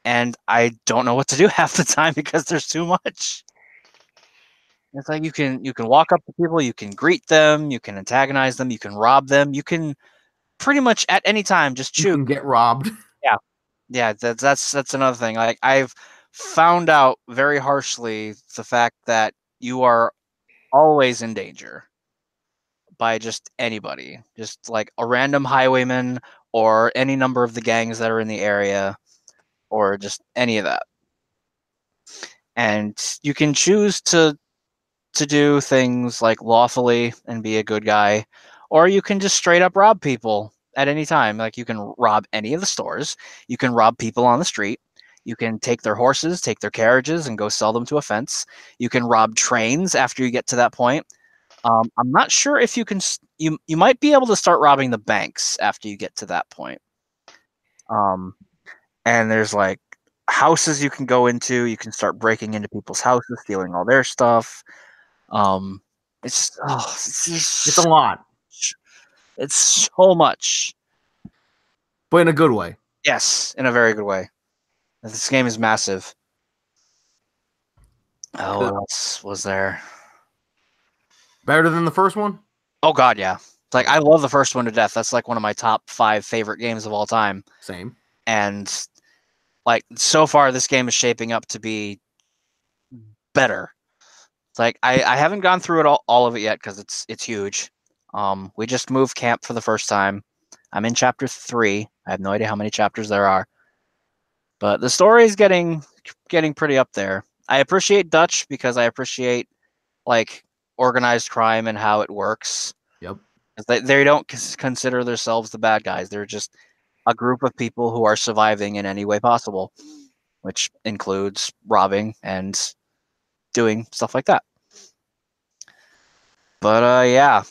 And I don't know what to do half the time because there's too much. It's like you can walk up to people, you can greet them, you can antagonize them, you can rob them, you can pretty much at any time just choose. You can get robbed. Yeah, that's another thing. Like I've found out very harshly the fact that you are always in danger by just anybody, just like a random highwayman or any number of the gangs that are in the area, or just any of that. And you can choose to do things like lawfully and be a good guy, or you can just straight up rob people at any time. Like you can rob any of the stores, you can rob people on the street, you can take their horses, take their carriages, and go sell them to a fence. You can rob trains after you get to that point. I'm not sure if you can. You might be able to start robbing the banks after you get to that point. And there's like houses you can go into. You can start breaking into people's houses, stealing all their stuff. It's a lot. It's so much, but in a good way. Yes, in a very good way. This game is massive. Oh, what else was there? Better than the first one? Oh god, yeah. It's like I love the first one to death. That's like one of my top 5 favorite games of all time. Same. And like so far, this game is shaping up to be better. It's like I haven't gone through it all of it yet because it's huge. We just moved camp for the first time. I'm in chapter 3. I have no idea how many chapters there are, but the story is getting pretty up there. I appreciate Dutch because I appreciate like organized crime and how it works. Yep. They don't consider themselves the bad guys. They're just a group of people who are surviving in any way possible, which includes robbing and doing stuff like that. But yeah,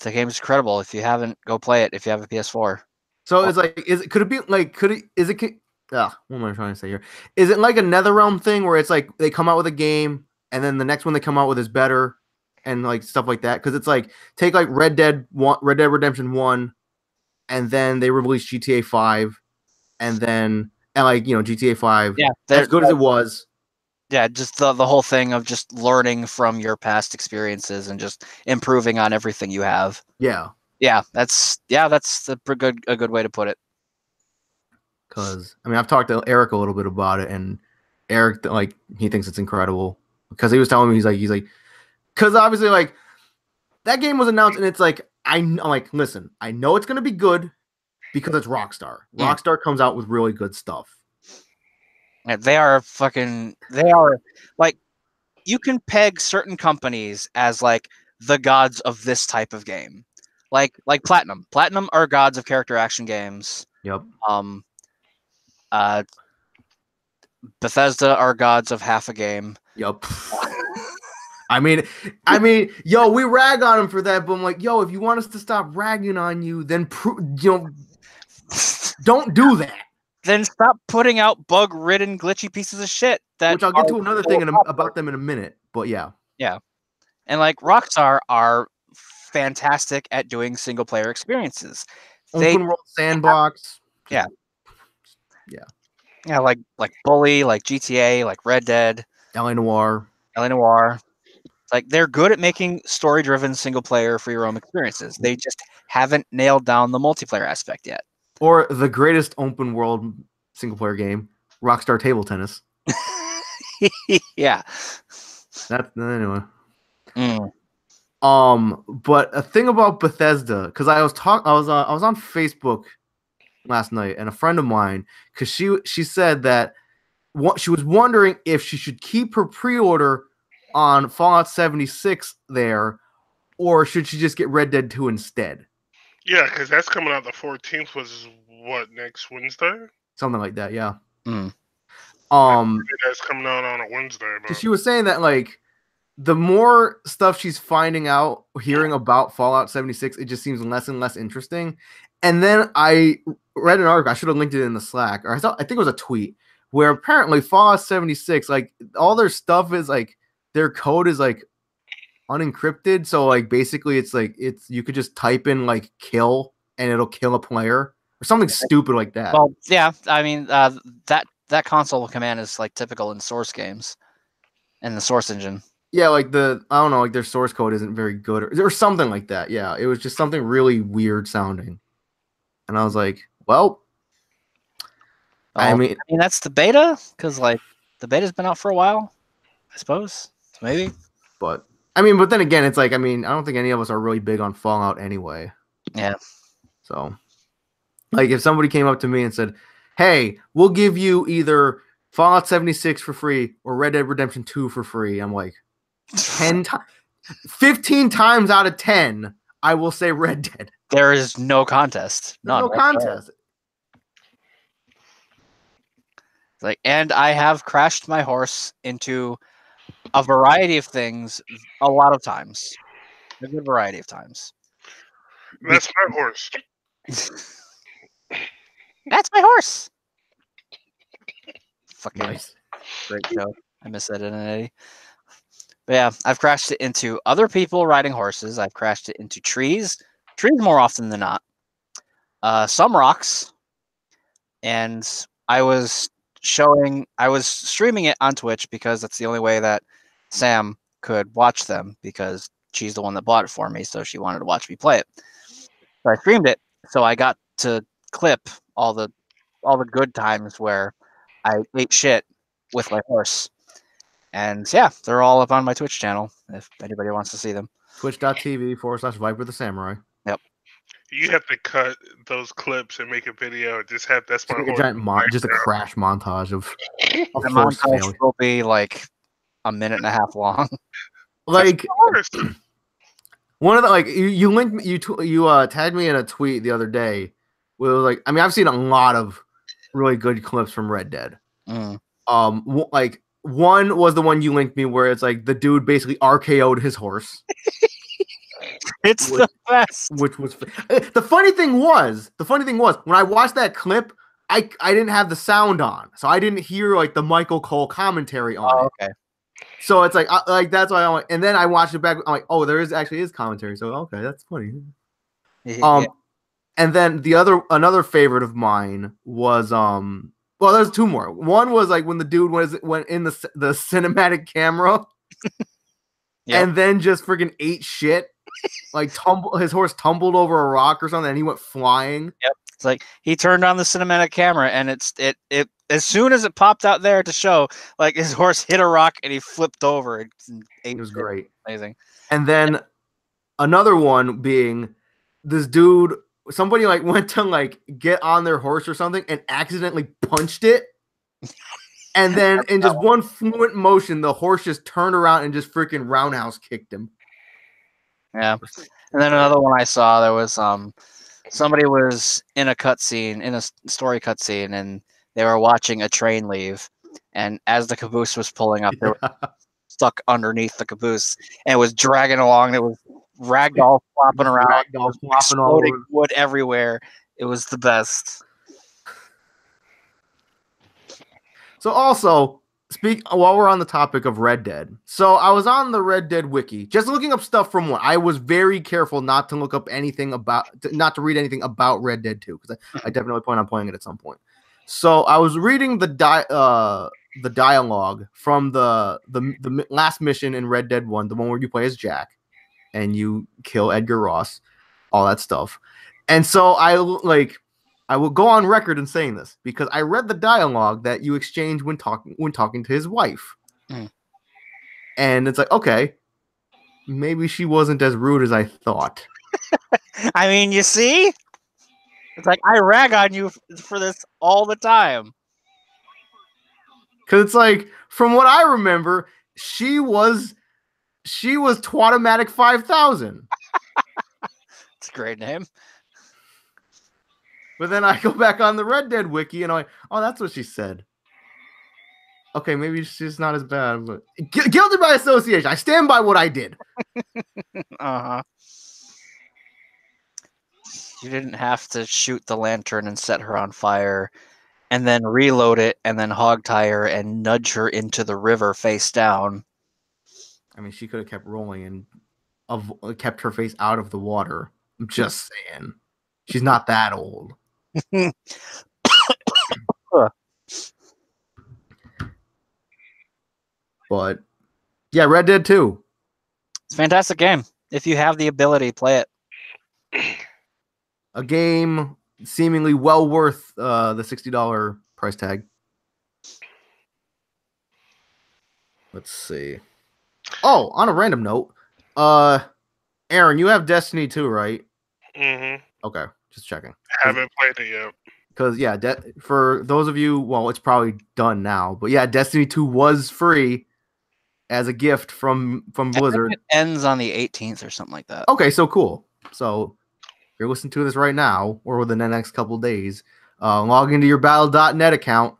the game is incredible. If you haven't, go play it if you have a PS4. So it's like, could it be like, what am I trying to say here? Is it like a NetherRealm thing where it's like they come out with a game and then the next one they come out with is better and like stuff like that? Because it's like take like Red Dead Redemption 1, and then they release GTA 5, and like GTA 5, yeah, as good as it was. Yeah, just the whole thing of just learning from your past experiences and just improving on everything you have. Yeah, that's a good way to put it. Because I mean, I've talked to Eric a little bit about it, and Eric like he thinks it's incredible because he was telling me he's like, because obviously like that game was announced, and it's like I'm like, listen, I know it's gonna be good because it's Rockstar. Rockstar comes out with really good stuff. They are like, you can peg certain companies as like the gods of this type of game. like Platinum. Platinum are gods of character action games. Yep. Bethesda are gods of half a game. Yep. I mean, yo, we rag on him for that, but I'm like, yo, if you want us to stop ragging on you, then don't do that. Then stop putting out bug-ridden, glitchy pieces of shit. Which I'll get to another thing about them in a minute, but yeah. Yeah. And like Rockstar are fantastic at doing single-player experiences. Open world sandbox. Yeah. Yeah, like Bully, like GTA, like Red Dead, LA Noire. Like they're good at making story-driven single-player free roam experiences. They just haven't nailed down the multiplayer aspect yet. Or the greatest open world single player game, Rockstar Table Tennis. Yeah. That's anyway. Mm. But a thing about Bethesda, because I was on Facebook last night, and a friend of mine, because she said that she was wondering if she should keep her pre-order on Fallout 76 there, or should she just get Red Dead 2 instead? Yeah, because that's coming out the 14th. Was what, next Wednesday? Something like that, yeah. Mm. That's coming out on a Wednesday. But... She was saying that like the more stuff she's finding out, hearing about Fallout 76, it just seems less and less interesting. And then I read an article. I should have linked it in the Slack, or I think it was a tweet, where apparently Fallout 76, like all their stuff is like their code is like unencrypted. So like basically it's you could just type in like kill and it'll kill a player or something stupid like that. Well, yeah, I mean that console command is like typical in Source games and the Source engine. Yeah, like I don't know, like their source code isn't very good or something like that. Yeah, it was just something really weird sounding. And I was like, well, I mean that's the beta, because like the beta's been out for a while, I suppose. Maybe. But then again, it's like, I don't think any of us are really big on Fallout anyway. Yeah. So, like, if somebody came up to me and said, hey, we'll give you either Fallout 76 for free or Red Dead Redemption 2 for free, I'm like, 15 times out of 10, I will say Red Dead. There is no contest. No contest. Like, and I have crashed my horse into a variety of things a lot of times. A good variety of times. That's my horse. That's my horse. Fucking nice. Great show. I miss that in Eddie. But yeah, I've crashed it into other people riding horses. I've crashed it into trees more often than not. Some rocks. And I was streaming it on Twitch because that's the only way that Sam could watch them, because she's the one that bought it for me, so she wanted to watch me play it. So I streamed it, so I got to clip all the good times where I ate shit with my horse. And yeah, they're all up on my Twitch channel if anybody wants to see them. Twitch.tv/Viper the Samurai. Yep. You have to cut those clips and make a video. Just have that's my a giant just a crash montage of the montage will be like a minute and a half long. Like one of the you linked me, you tagged me in a tweet the other day. Where it was like, I've seen a lot of really good clips from Red Dead. Like one was the one you linked me where it's like the dude basically RKO'd his horse. It's the best. Which was the funny thing was when I watched that clip, I didn't have the sound on, so I didn't hear like the Michael Cole commentary on it. Okay. So it's like that's why I went, and then I watched it back. I'm like, oh, there is commentary. So okay, that's funny. Yeah. And then another favorite of mine was well, there's two more. One was like when the dude went in the cinematic camera, and then just freaking ate shit. Like his horse tumbled over a rock or something, and he went flying. Yep. It's like he turned on the cinematic camera, and it as soon as it popped out there to show, like his horse hit a rock and he flipped over. It was great, amazing. And then another one being this dude. Somebody like went to like get on their horse or something and accidentally punched it. And then in just one fluent motion, the horse just turned around and just freaking roundhouse kicked him. Yeah. And then another one I saw, there was somebody was in a cutscene, in a story cutscene, and they were watching a train leave. And as the caboose was pulling up, they were stuck underneath the caboose and it was dragging along. It was ragdoll flopping around. Ragdoll flopping all Exploding over. wood everywhere. It was the best. So also, while we're on the topic of Red Dead, so I was on the Red Dead wiki, just looking up stuff from one. I was very careful not to look up anything about, not to read anything about Red Dead 2, because I definitely plan on playing it at some point. So I was reading the dialogue from the last mission in Red Dead 1, the one where you play as Jack and you kill Edgar Ross, all that stuff. And so I will go on record in saying this because I read the dialogue that you exchange when talking to his wife. And it's like, okay, maybe she wasn't as rude as I thought. I mean, you see? It's like, I rag on you for this all the time. Because it's like, from what I remember, she was Twat-O-Matic 5000. It's a great name. But then I go back on the Red Dead wiki and I'm like, oh, that's what she said. Okay, maybe she's not as bad, but guilty by association. I stand by what I did. Uh-huh. You didn't have to shoot the lantern and set her on fire and then reload it and then hog tie her and nudge her into the river face down. I mean, she could have kept rolling and kept her face out of the water. I'm just saying. She's not that old. But yeah, Red Dead 2. It's a fantastic game. If you have the ability, play it. A game seemingly well worth the $60 price tag. Let's see. Oh, on a random note, Aaron, you have Destiny 2, right? Mm-hmm. Okay, just checking. Haven't played it yet. Because yeah, for those of you, well, it's probably done now, but yeah, Destiny 2 was free as a gift from Blizzard. It ends on the 18th or something like that. Okay, so cool. So if you're listening to this right now or within the next couple of days, log into your battle.net account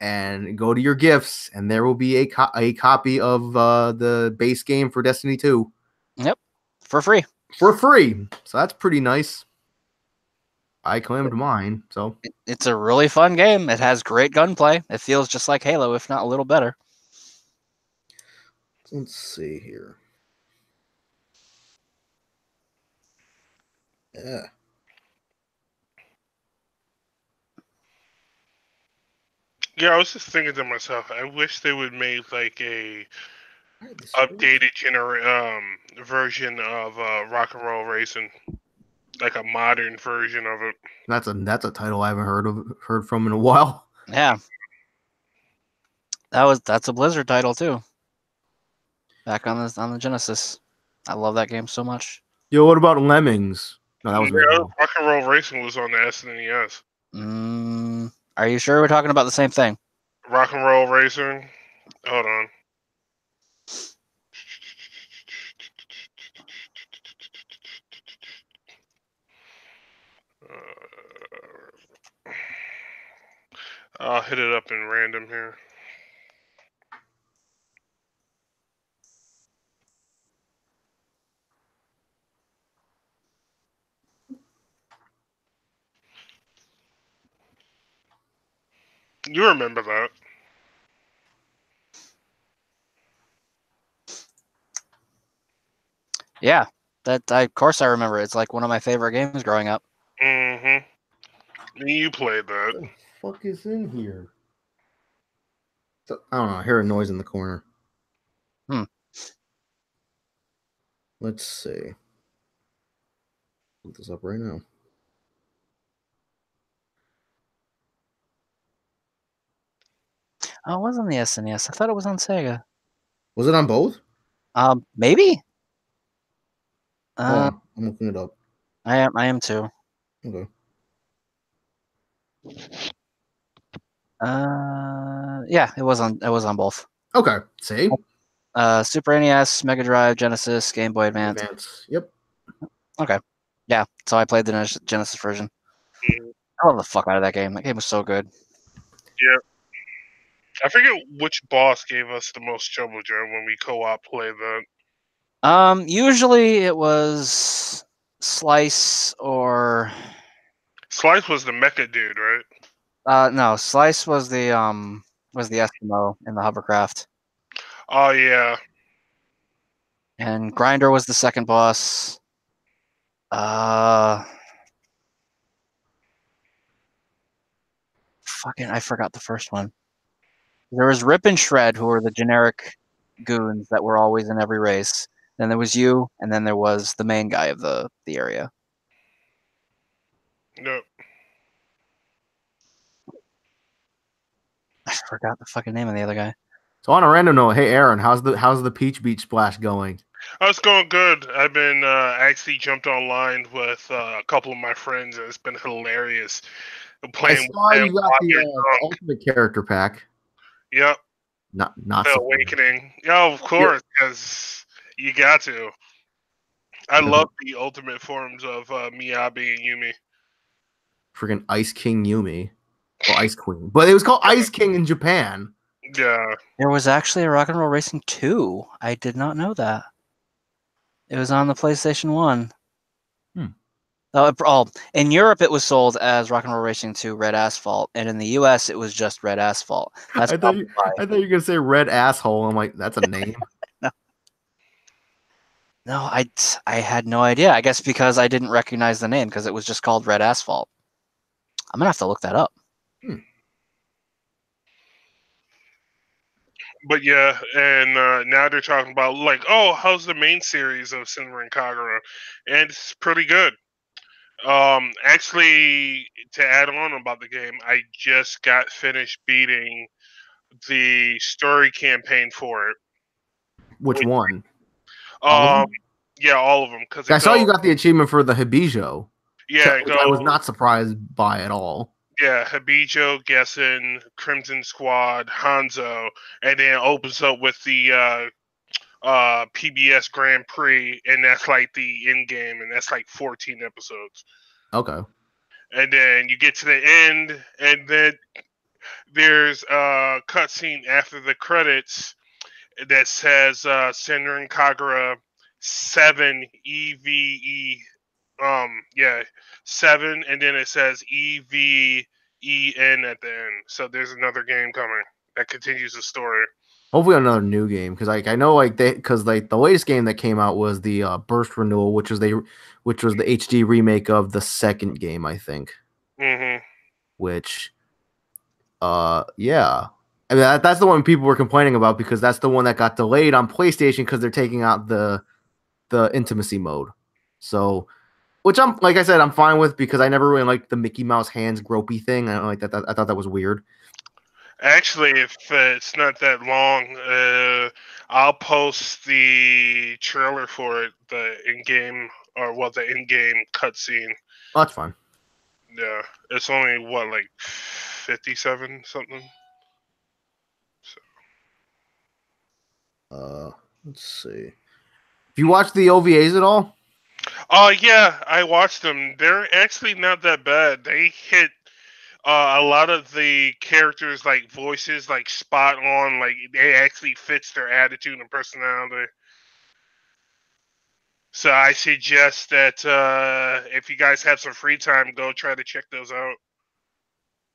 and go to your gifts, and there will be a copy of the base game for Destiny 2. Yep, for free. For free. So that's pretty nice. I claimed mine, so it's a really fun game. It has great gunplay. It feels just like Halo, if not a little better. Let's see here. Yeah. Yeah, I was just thinking to myself, I wish they would make like a updated version of Rock and Roll Racing, like a modern version of it. That's a title I haven't heard from in a while. Yeah, that's a Blizzard title too. Back on the Genesis. I love that game so much. Yo, what about Lemmings? No, that was Rock and Roll Racing was on the SNES. Are you sure we're talking about the same thing? Rock and Roll Racing. Hold on. I'll hit it up in random here. You remember that. Yeah, of course I remember. It's like one of my favorite games growing up. Mm-hmm. You played that. What the fuck is in here? So, I don't know. I hear a noise in the corner. Let's see. Look this up right now. Oh, it was on the SNES. I thought it was on Sega. Was it on both? Maybe. I'm looking it up. I am too. Okay. Yeah, it was on both. Okay. See? Super NES, Mega Drive, Genesis, Game Boy Advance. Yep. Okay. Yeah, so I played the Genesis version. Mhm. I love the fuck out of that game. That game was so good. Yeah. I forget which boss gave us the most trouble, Joe, when we co-op played that. Usually it was Slice or Slice was the mecha dude, right? no, Slice was the Eskimo in the hovercraft. Oh yeah. And Grinder was the second boss. Fucking I forgot the first one. There was Rip and Shred, who were the generic goons that were always in every race. Then there was you, and then there was the main guy of the area. No. I forgot the fucking name of the other guy. So on a random note, hey Aaron, how's the Peach Beach Splash going? Oh, it's going good. I've been actually jumped online with a couple of my friends, and it's been hilarious. I Playing with saw them you got while the they're drunk. ultimate character pack. Yep, Not the surprised. awakening. Yeah, of course, because you got to. I love the ultimate forms of Miyabi and Yumi. Freaking Ice King Yumi or Ice Queen, but it was called Ice King in Japan. Yeah. There was actually a Rock and Roll Racing 2. I did not know that. It was on the PlayStation 1. In Europe, it was sold as Rock and Roll Racing 2 Red Asphalt, and in the US, it was just Red Asphalt. That's I thought probably why. you were gonna say Red Asshole. I'm like, that's a name. No, I had no idea. I guess because I didn't recognize the name because it was just called Red Asphalt. I'm gonna have to look that up. But yeah, and now they're talking about like, oh, how's the main series of Senran Kagura? And it's pretty good. Actually, to add on about the game, I just got finished beating the story campaign for it. Which one? All of Um, them? yeah, all of them because I it saw you goes. got the achievement for the Hibijo, Yeah, it which I was goes. not surprised by at all. Yeah, Habijo, Gessen, Crimson Squad, Hanzo, and then opens up with the PBS Grand Prix, and that's like the end game, and that's like 14 episodes. Okay. And then you get to the end, and then there's a cutscene after the credits that says Senran Kagura 7 EVE. Yeah, 7, and then it says EVEN at the end. So there's another game coming that continues the story. Hopefully another new game because like I know like because like the latest game that came out was the Burst Renewal, which was the HD remake of the second game, I think. Mm-hmm. Which yeah. I mean, that's the one people were complaining about because that's the one that got delayed on PlayStation because they're taking out the intimacy mode. So, which I'm like I said, I'm fine with because I never really liked the Mickey Mouse hands gropey thing. I don't like that. I thought that was weird. Actually, if it's not that long, I'll post the trailer for it, the in-game the in-game cutscene. Oh, that's fine. Yeah, it's only what like 57 something. Let's see. Have you watched the OVAs at all? Oh yeah, I watched them. They're actually not that bad. They hit a lot of the characters like voices like spot on. Like they actually fits their attitude and personality. So I suggest that if you guys have some free time, go try to check those out.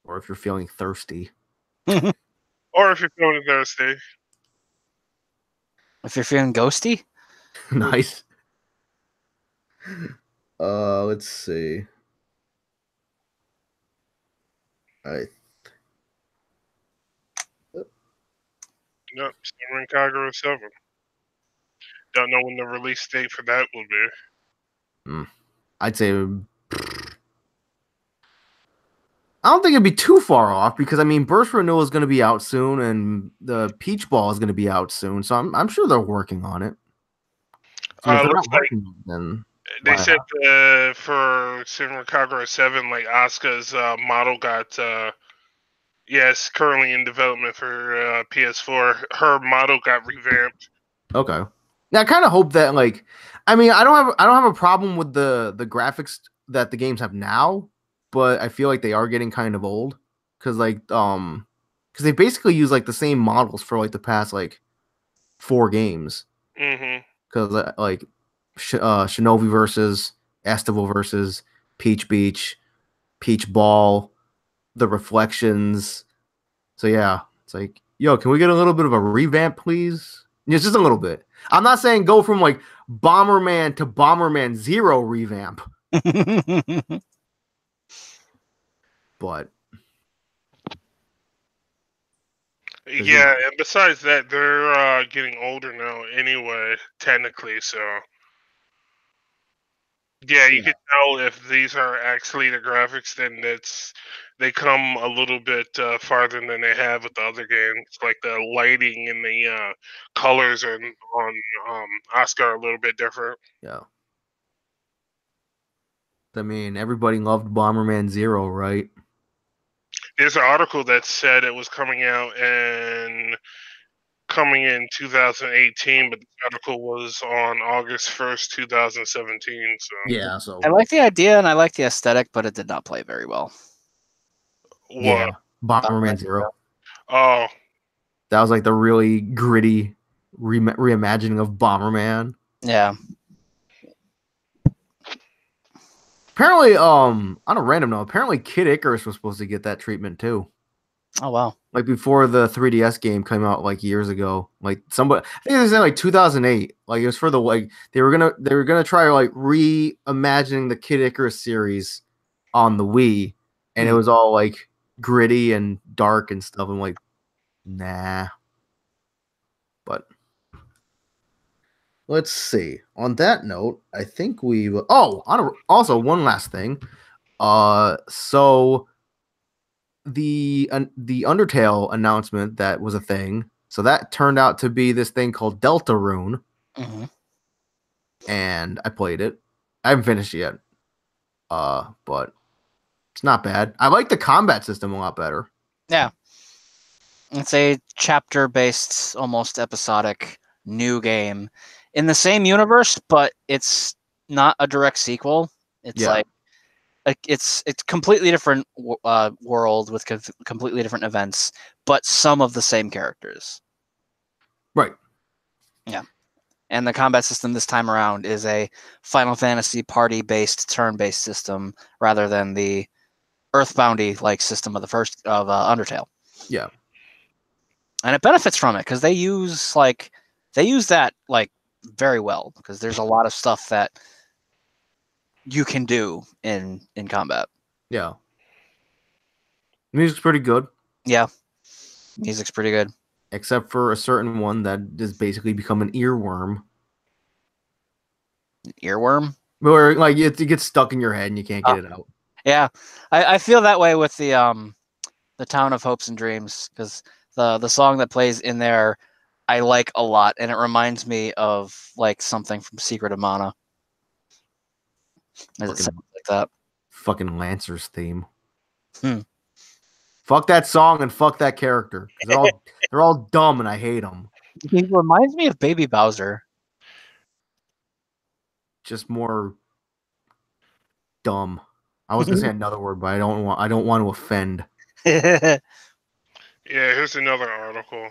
Or if you're feeling thirsty. Or if you're feeling thirsty. If you're feeling ghosty, Nice. Let's see. I Yep, Samurai Kagura 7. Don't know when the release date for that will be. I'd say I don't think it'd be too far off because I mean Burst Renewal is going to be out soon and the Peach Ball is going to be out soon, so I'm sure they're working on it. I mean, if they're Looks not like working on it, then they why said not? for Samurai Kagura 7, like Asuka's model got yes, currently in development for PS4. Her model got revamped. Okay. Now I kind of hope that like I mean, I don't have a problem with the graphics that the games have now, but I feel like they are getting kind of old because because they basically use like the same models for like the past like 4 games. Mm-hmm. Because Shinobi versus Estival versus Peach Beach, Peach Ball, the Reflections. So yeah, it's like, yo, can we get a little bit of a revamp, please? Yeah, just a little bit. I'm not saying go from like Bomberman to Bomberman Zero revamp, but Yeah, and besides that, they're getting older now anyway, technically. So yeah, you can tell if these are actually the graphics, then they come a little bit farther than they have with the other games. Like the lighting and the colors on Oscar are a little bit different. yeah. I mean, everybody loved Bomberman Zero, right? There's an article that said it was coming in 2018, but the article was on August 1st, 2017. So Yeah. So I like the idea and I like the aesthetic, but it did not play very well. yeah, what? Bomberman Zero. Oh, That was like the really gritty reimagining of Bomberman. Yeah. Apparently, on a random note, apparently Kid Icarus was supposed to get that treatment too. Oh wow. Like before the 3DS game came out like years ago. Like somebody, I think they said like 2008. Like it was for the like they were gonna try like reimagining the Kid Icarus series on the Wii, and it was all like gritty and dark and stuff. I'm like, nah. But let's see. On that note, I think we've. Oh, also one last thing. So the Undertale announcement that was a thing. So that turned out to be this thing called Deltarune, Mm-hmm. and I played it. I haven't finished it yet. But it's not bad. I like the combat system a lot better. Yeah. It's a chapter-based, almost episodic new game in the same universe, but it's not a direct sequel. It's Yeah. like it's completely different world with completely different events, but some of the same characters. Right. Yeah. And the combat system this time around is a Final Fantasy party-based, turn-based system rather than the Earthboundy like system of the first of Undertale. Yeah. And it benefits from it because they use that like very well because there's a lot of stuff that you can do in combat. Yeah. Music's pretty good, Yeah, music's pretty good. except for a certain one that has basically become an earworm, Earworm. where like it gets stuck in your head and you can't get it out. Yeah, I feel that way with the Town of Hopes and Dreams because the song that plays in there I like a lot and it reminds me of like something from Secret of Mana. As it sounds like that. Fucking Lancer's theme. Hmm. Fuck that song and fuck that character. They're all dumb and I hate them. He reminds me of Baby Bowser. Just more dumb. I was gonna say another word, but I don't want to offend. yeah, here's another article.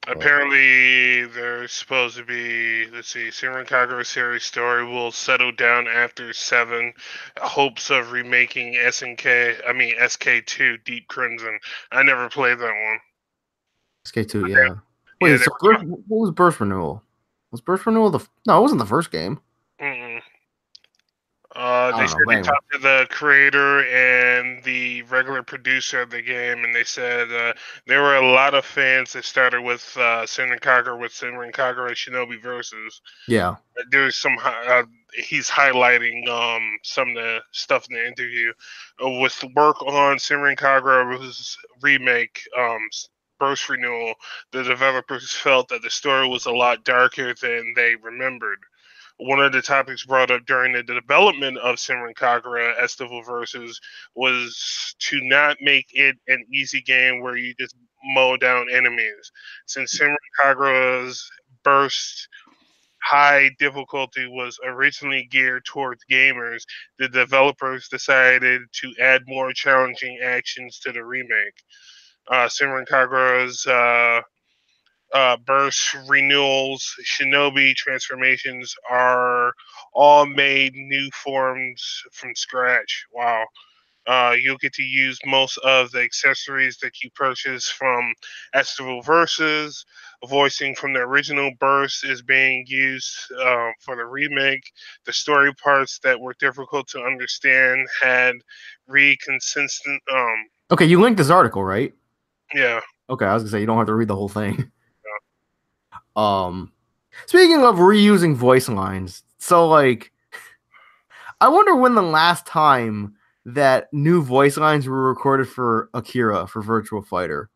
Apparently, there's supposed to be, let's see, Senran Kagura series story will settle down after 7. Hopes of remaking SK2 Deep Crimson. I never played that one. SK2, yeah. Wait, so what was Burst Renewal? Was Burst Renewal No, it wasn't the first game. Mm-mm. They said they anyway. talked to the creator and the regular producer of the game, and they said there were a lot of fans that started with Senran Kagura Shinobi Versus. Yeah. There's some he's highlighting some of the stuff in the interview with work on Senran Kagura's remake. Burst Renewal, the developers felt that the story was a lot darker than they remembered. One of the topics brought up during the development of Senran Kagura Estival Versus was to not make it an easy game where you just mow down enemies. Since Senran Kagura's burst high difficulty was originally geared towards gamers, the developers decided to add more challenging actions to the remake. Simran Kagura's burst renewals, shinobi transformations are all made new forms from scratch. Wow. You'll get to use most of the accessories that you purchase from Estival Versus. Voicing from the original burst is being used for the remake. The story parts that were difficult to understand had reconsistent. Okay, you linked this article, right? Yeah. Okay, I was gonna say you don't have to read the whole thing. Speaking of reusing voice lines, so like, I wonder when the last time that new voice lines were recorded for Akira for Virtual Fighter.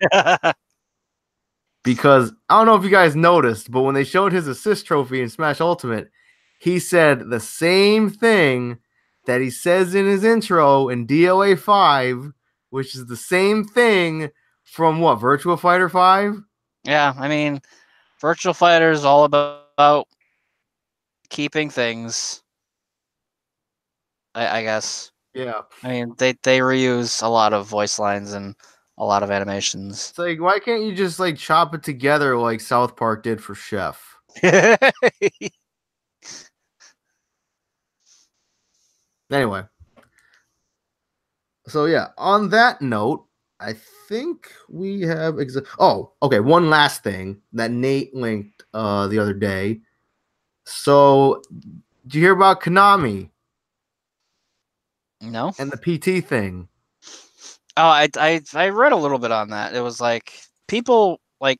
Because I don't know if you guys noticed, but when they showed his assist trophy in Smash Ultimate, he said the same thing that he says in his intro in DOA 5, which is the same thing from what, Virtual Fighter 5? Yeah, I mean, Virtual Fighter is all about keeping things. I guess. Yeah. I mean, they reuse a lot of voice lines and a lot of animations. It's like, why can't you just like chop it together like South Park did for Chef? Anyway. So yeah, on that note, I think we have okay, one last thing that Nate linked the other day. So did you hear about Konami No. and the PT thing? Oh, I read a little bit on that. It was like people like,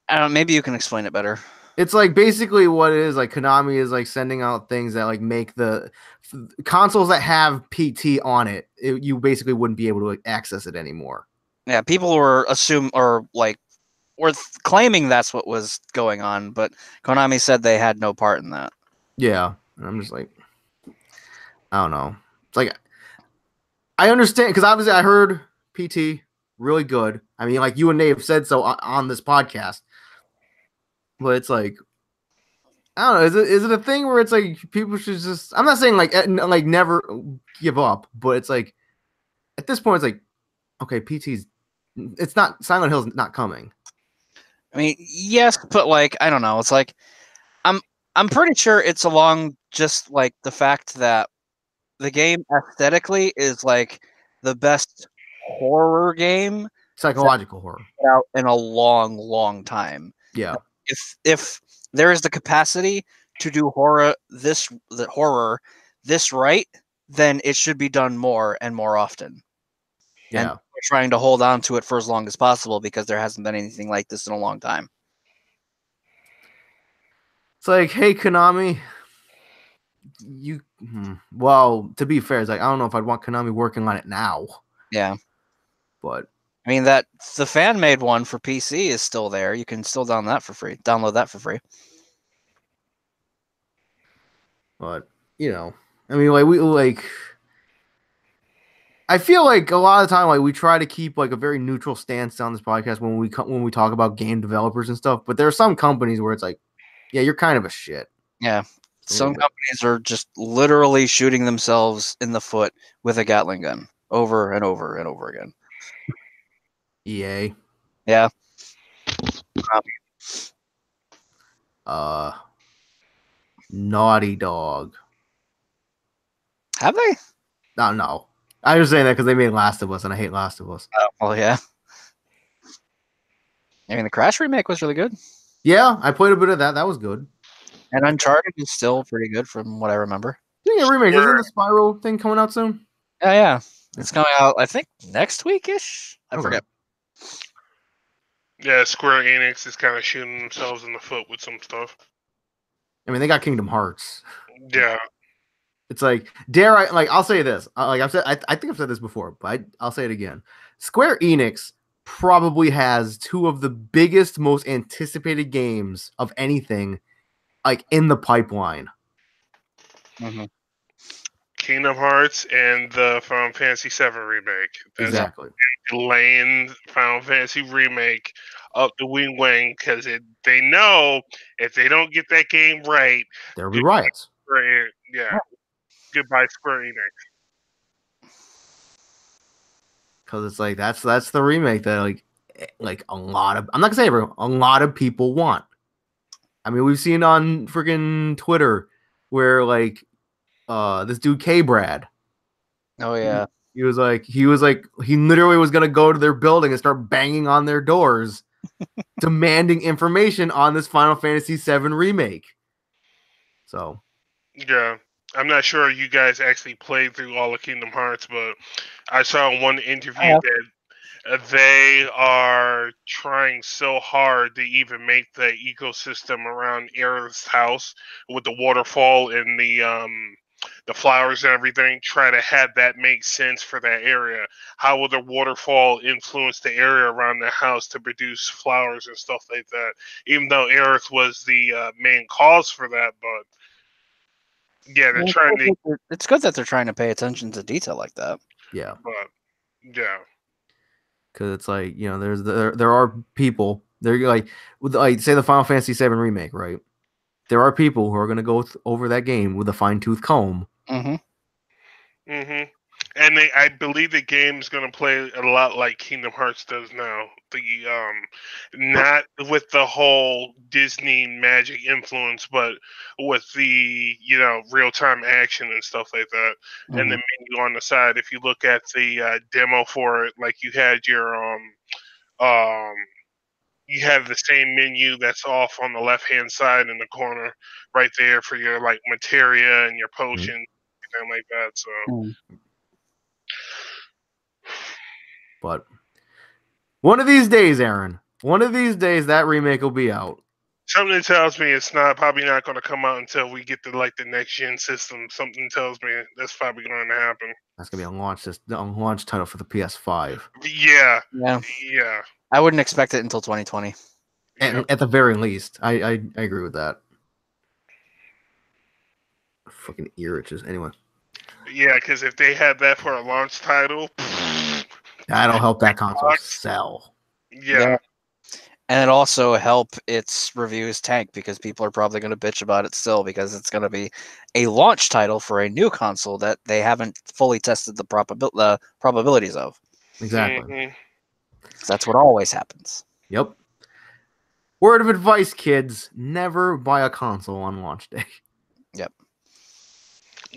I don't know, maybe you can explain it better. It's like basically what it is, like Konami is like sending out things that like make the consoles that have PT on it, you basically wouldn't be able to like, access it anymore. Yeah, people were claiming that's what was going on, but Konami said they had no part in that. Yeah, and I'm just like, I don't know. It's like, I understand because obviously I heard PT really good. I mean, like you and Nate have said so on this podcast, but it's like, I don't know. Is it a thing where it's like people should just? I'm not saying like never give up, but it's like at this point it's like, okay, PT's. It's not Silent Hill's not coming. I mean, yes, but like I don't know. It's like I'm pretty sure it's along just like the fact that the game aesthetically is like the best horror game Psychological horror out in a long time. Yeah. If there is the capacity to do horror this right, then it should be done more and more often. Yeah. And we're trying to hold on to it for as long as possible because there hasn't been anything like this in a long time. It's like, hey, Konami, well, to be fair, it's like I don't know if I'd want Konami working on it now. Yeah. But I mean that the fan made one for PC is still there. You can still download that for free. But, I mean, I feel like a lot of the time, like we try to keep like a very neutral stance on this podcast when we talk about game developers and stuff. But there are some companies where it's like, yeah, you're kind of a shit. Yeah, some companies are just literally shooting themselves in the foot with a Gatling gun over and over and over again. EA. Yeah. Naughty Dog. Have they? No. I was saying that because they made Last of Us, and I hate Last of Us. Oh, well, yeah. I mean, the Crash remake was really good. Yeah, I played a bit of that. That was good. And Uncharted is still pretty good from what I remember. Yeah, remake. Isn't the Spyro thing coming out soon? Yeah. It's coming out, I think, next week-ish? I forget. Yeah, Square Enix is kind of shooting themselves in the foot with some stuff. I mean, they got Kingdom Hearts. Yeah. It's like, I'll say this. Like I've said, I think I've said this before, but I'll say it again. Square Enix probably has two of the biggest, most anticipated games of anything, like in the pipeline. Mm-hmm. Kingdom Hearts and the Final Fantasy VII remake. Exactly. Delaying Final Fantasy remake up the wing wing because they know if they don't get that game right, There'll be riots. Goodbye Square Enix. Because it's like that's the remake that like a lot of, I'm not gonna say everyone, a lot of people want. I mean, we've seen on freaking Twitter where like this dude K Brad. Oh yeah. He was like he literally was gonna go to their building and start banging on their doors, demanding information on this Final Fantasy VII remake. So Yeah. I'm not sure you guys actually played through all of Kingdom Hearts, but I saw in one interview that they are trying so hard to even make the ecosystem around Aerith's house with the waterfall and the flowers and everything. Try to have that make sense for that area. How will the waterfall influence the area around the house to produce flowers and stuff like that? Even though Aerith was the main cause for that, but yeah, they're trying to. It's good that they're trying to pay attention to detail like that. yeah, But yeah. because it's like, you know, there are people, they're like say the Final Fantasy VII remake, right? There are people who are gonna go over that game with a fine tooth comb. Mm-hmm. Mm-hmm. And I believe the game is going to play a lot like Kingdom Hearts does now. Not with the whole Disney magic influence, but with the real time action and stuff like that. Mm-hmm. And the menu on the side. If you look at the demo for it, like you had you have the same menu that's off on the left hand side in the corner, right there for your like materia and your potion, anything like that. So. But one of these days, Aaron, one of these days, that remake will be out. Something tells me it's probably not going to come out until we get to like the next gen system. Something tells me that's probably going to happen. That's gonna be a launch title for the PS5. Yeah. I wouldn't expect it until 2020. At the very least, I agree with that. Fucking ear itches. Anyway. Yeah, because if they had that for a launch title, that'll help that console sell. Yeah. And it also help its reviews tank because people are probably going to bitch about it still because it's going to be a launch title for a new console that they haven't fully tested the probabilities of. Exactly. Mm-hmm. That's what always happens. Yep. Word of advice, kids: never buy a console on launch day. Yep.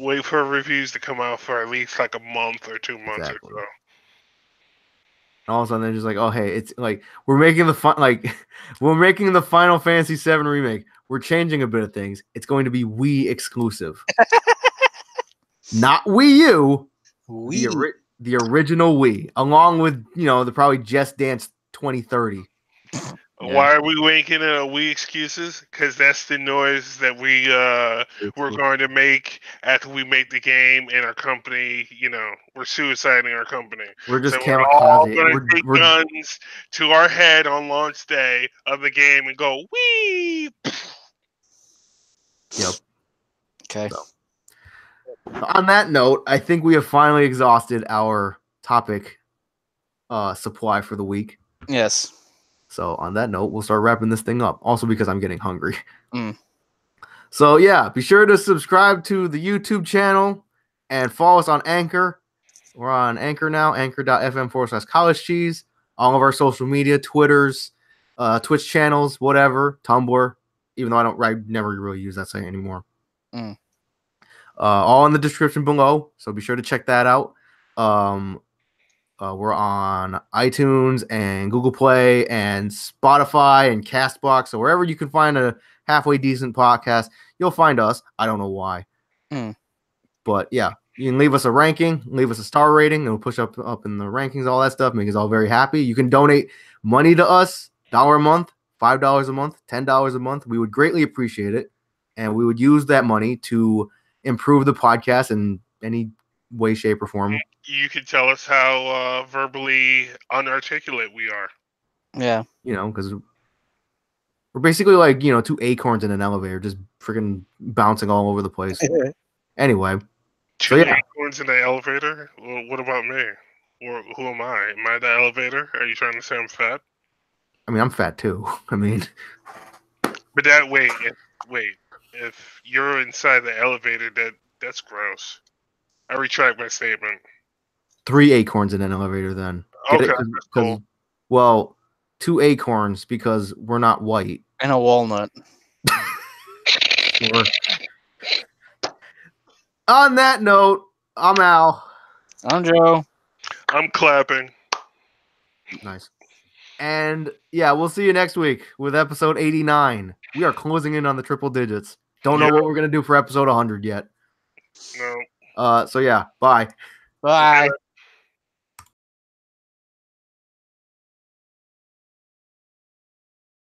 Wait for reviews to come out for at least like a month or 2 months or so. And all of a sudden they're just like, oh hey, it's like we're making the Final Fantasy VII remake. We're changing a bit of things. It's going to be Wii exclusive. Not Wii U. The original Wii, along with the probably Just Dance 2030. Yeah. Why are we making it a Wii excuses? Because that's the noise that we're going to make after we make the game, and our company, we're suiciding our company. We're just we're all going to take guns to our head on launch day of the game and go Wii. Yep. Okay. So, on that note, I think we have finally exhausted our topic supply for the week. Yes. So on that note, we'll start wrapping this thing up. Also because I'm getting hungry. Mm. So yeah, be sure to subscribe to the YouTube channel and follow us on Anchor. We're on Anchor now, anchor.fm/college cheese. All of our social media, Twitters, Twitch channels, whatever, Tumblr. Even though I never really use that site anymore. Mm. All in the description below. So be sure to check that out. We're on iTunes and Google Play and Spotify and CastBox. So wherever you can find a halfway decent podcast, you'll find us. I don't know why. But yeah, you can leave us a ranking, leave us a star rating, and we'll push up in the rankings, all that stuff, make us all very happy. You can donate money to us, $1 a month, $5 a month, $10 a month. We would greatly appreciate it. And we would use that money to improve the podcast in any way, shape, or form. You can tell us how verbally unarticulate we are. Yeah. Because we're basically like, two acorns in an elevator, just freaking bouncing all over the place. Anyway. Two acorns in the elevator? Well, what about me? Or who am I? Am I the elevator? Are you trying to say I'm fat? I mean, I'm fat too. I mean, But wait. If you're inside the elevator, that's gross. I retract my statement. 3 acorns in an elevator then. Get Okay, it? that's Because, cool. well, 2 acorns because we're not white. And a walnut. Sure. On that note, I'm Al. I'm Joe. I'm clapping. Nice. And yeah, we'll see you next week with episode 89. We are closing in on the triple digits. Don't know Yeah. what we're going to do for episode 100 yet. No. So yeah, bye. Bye.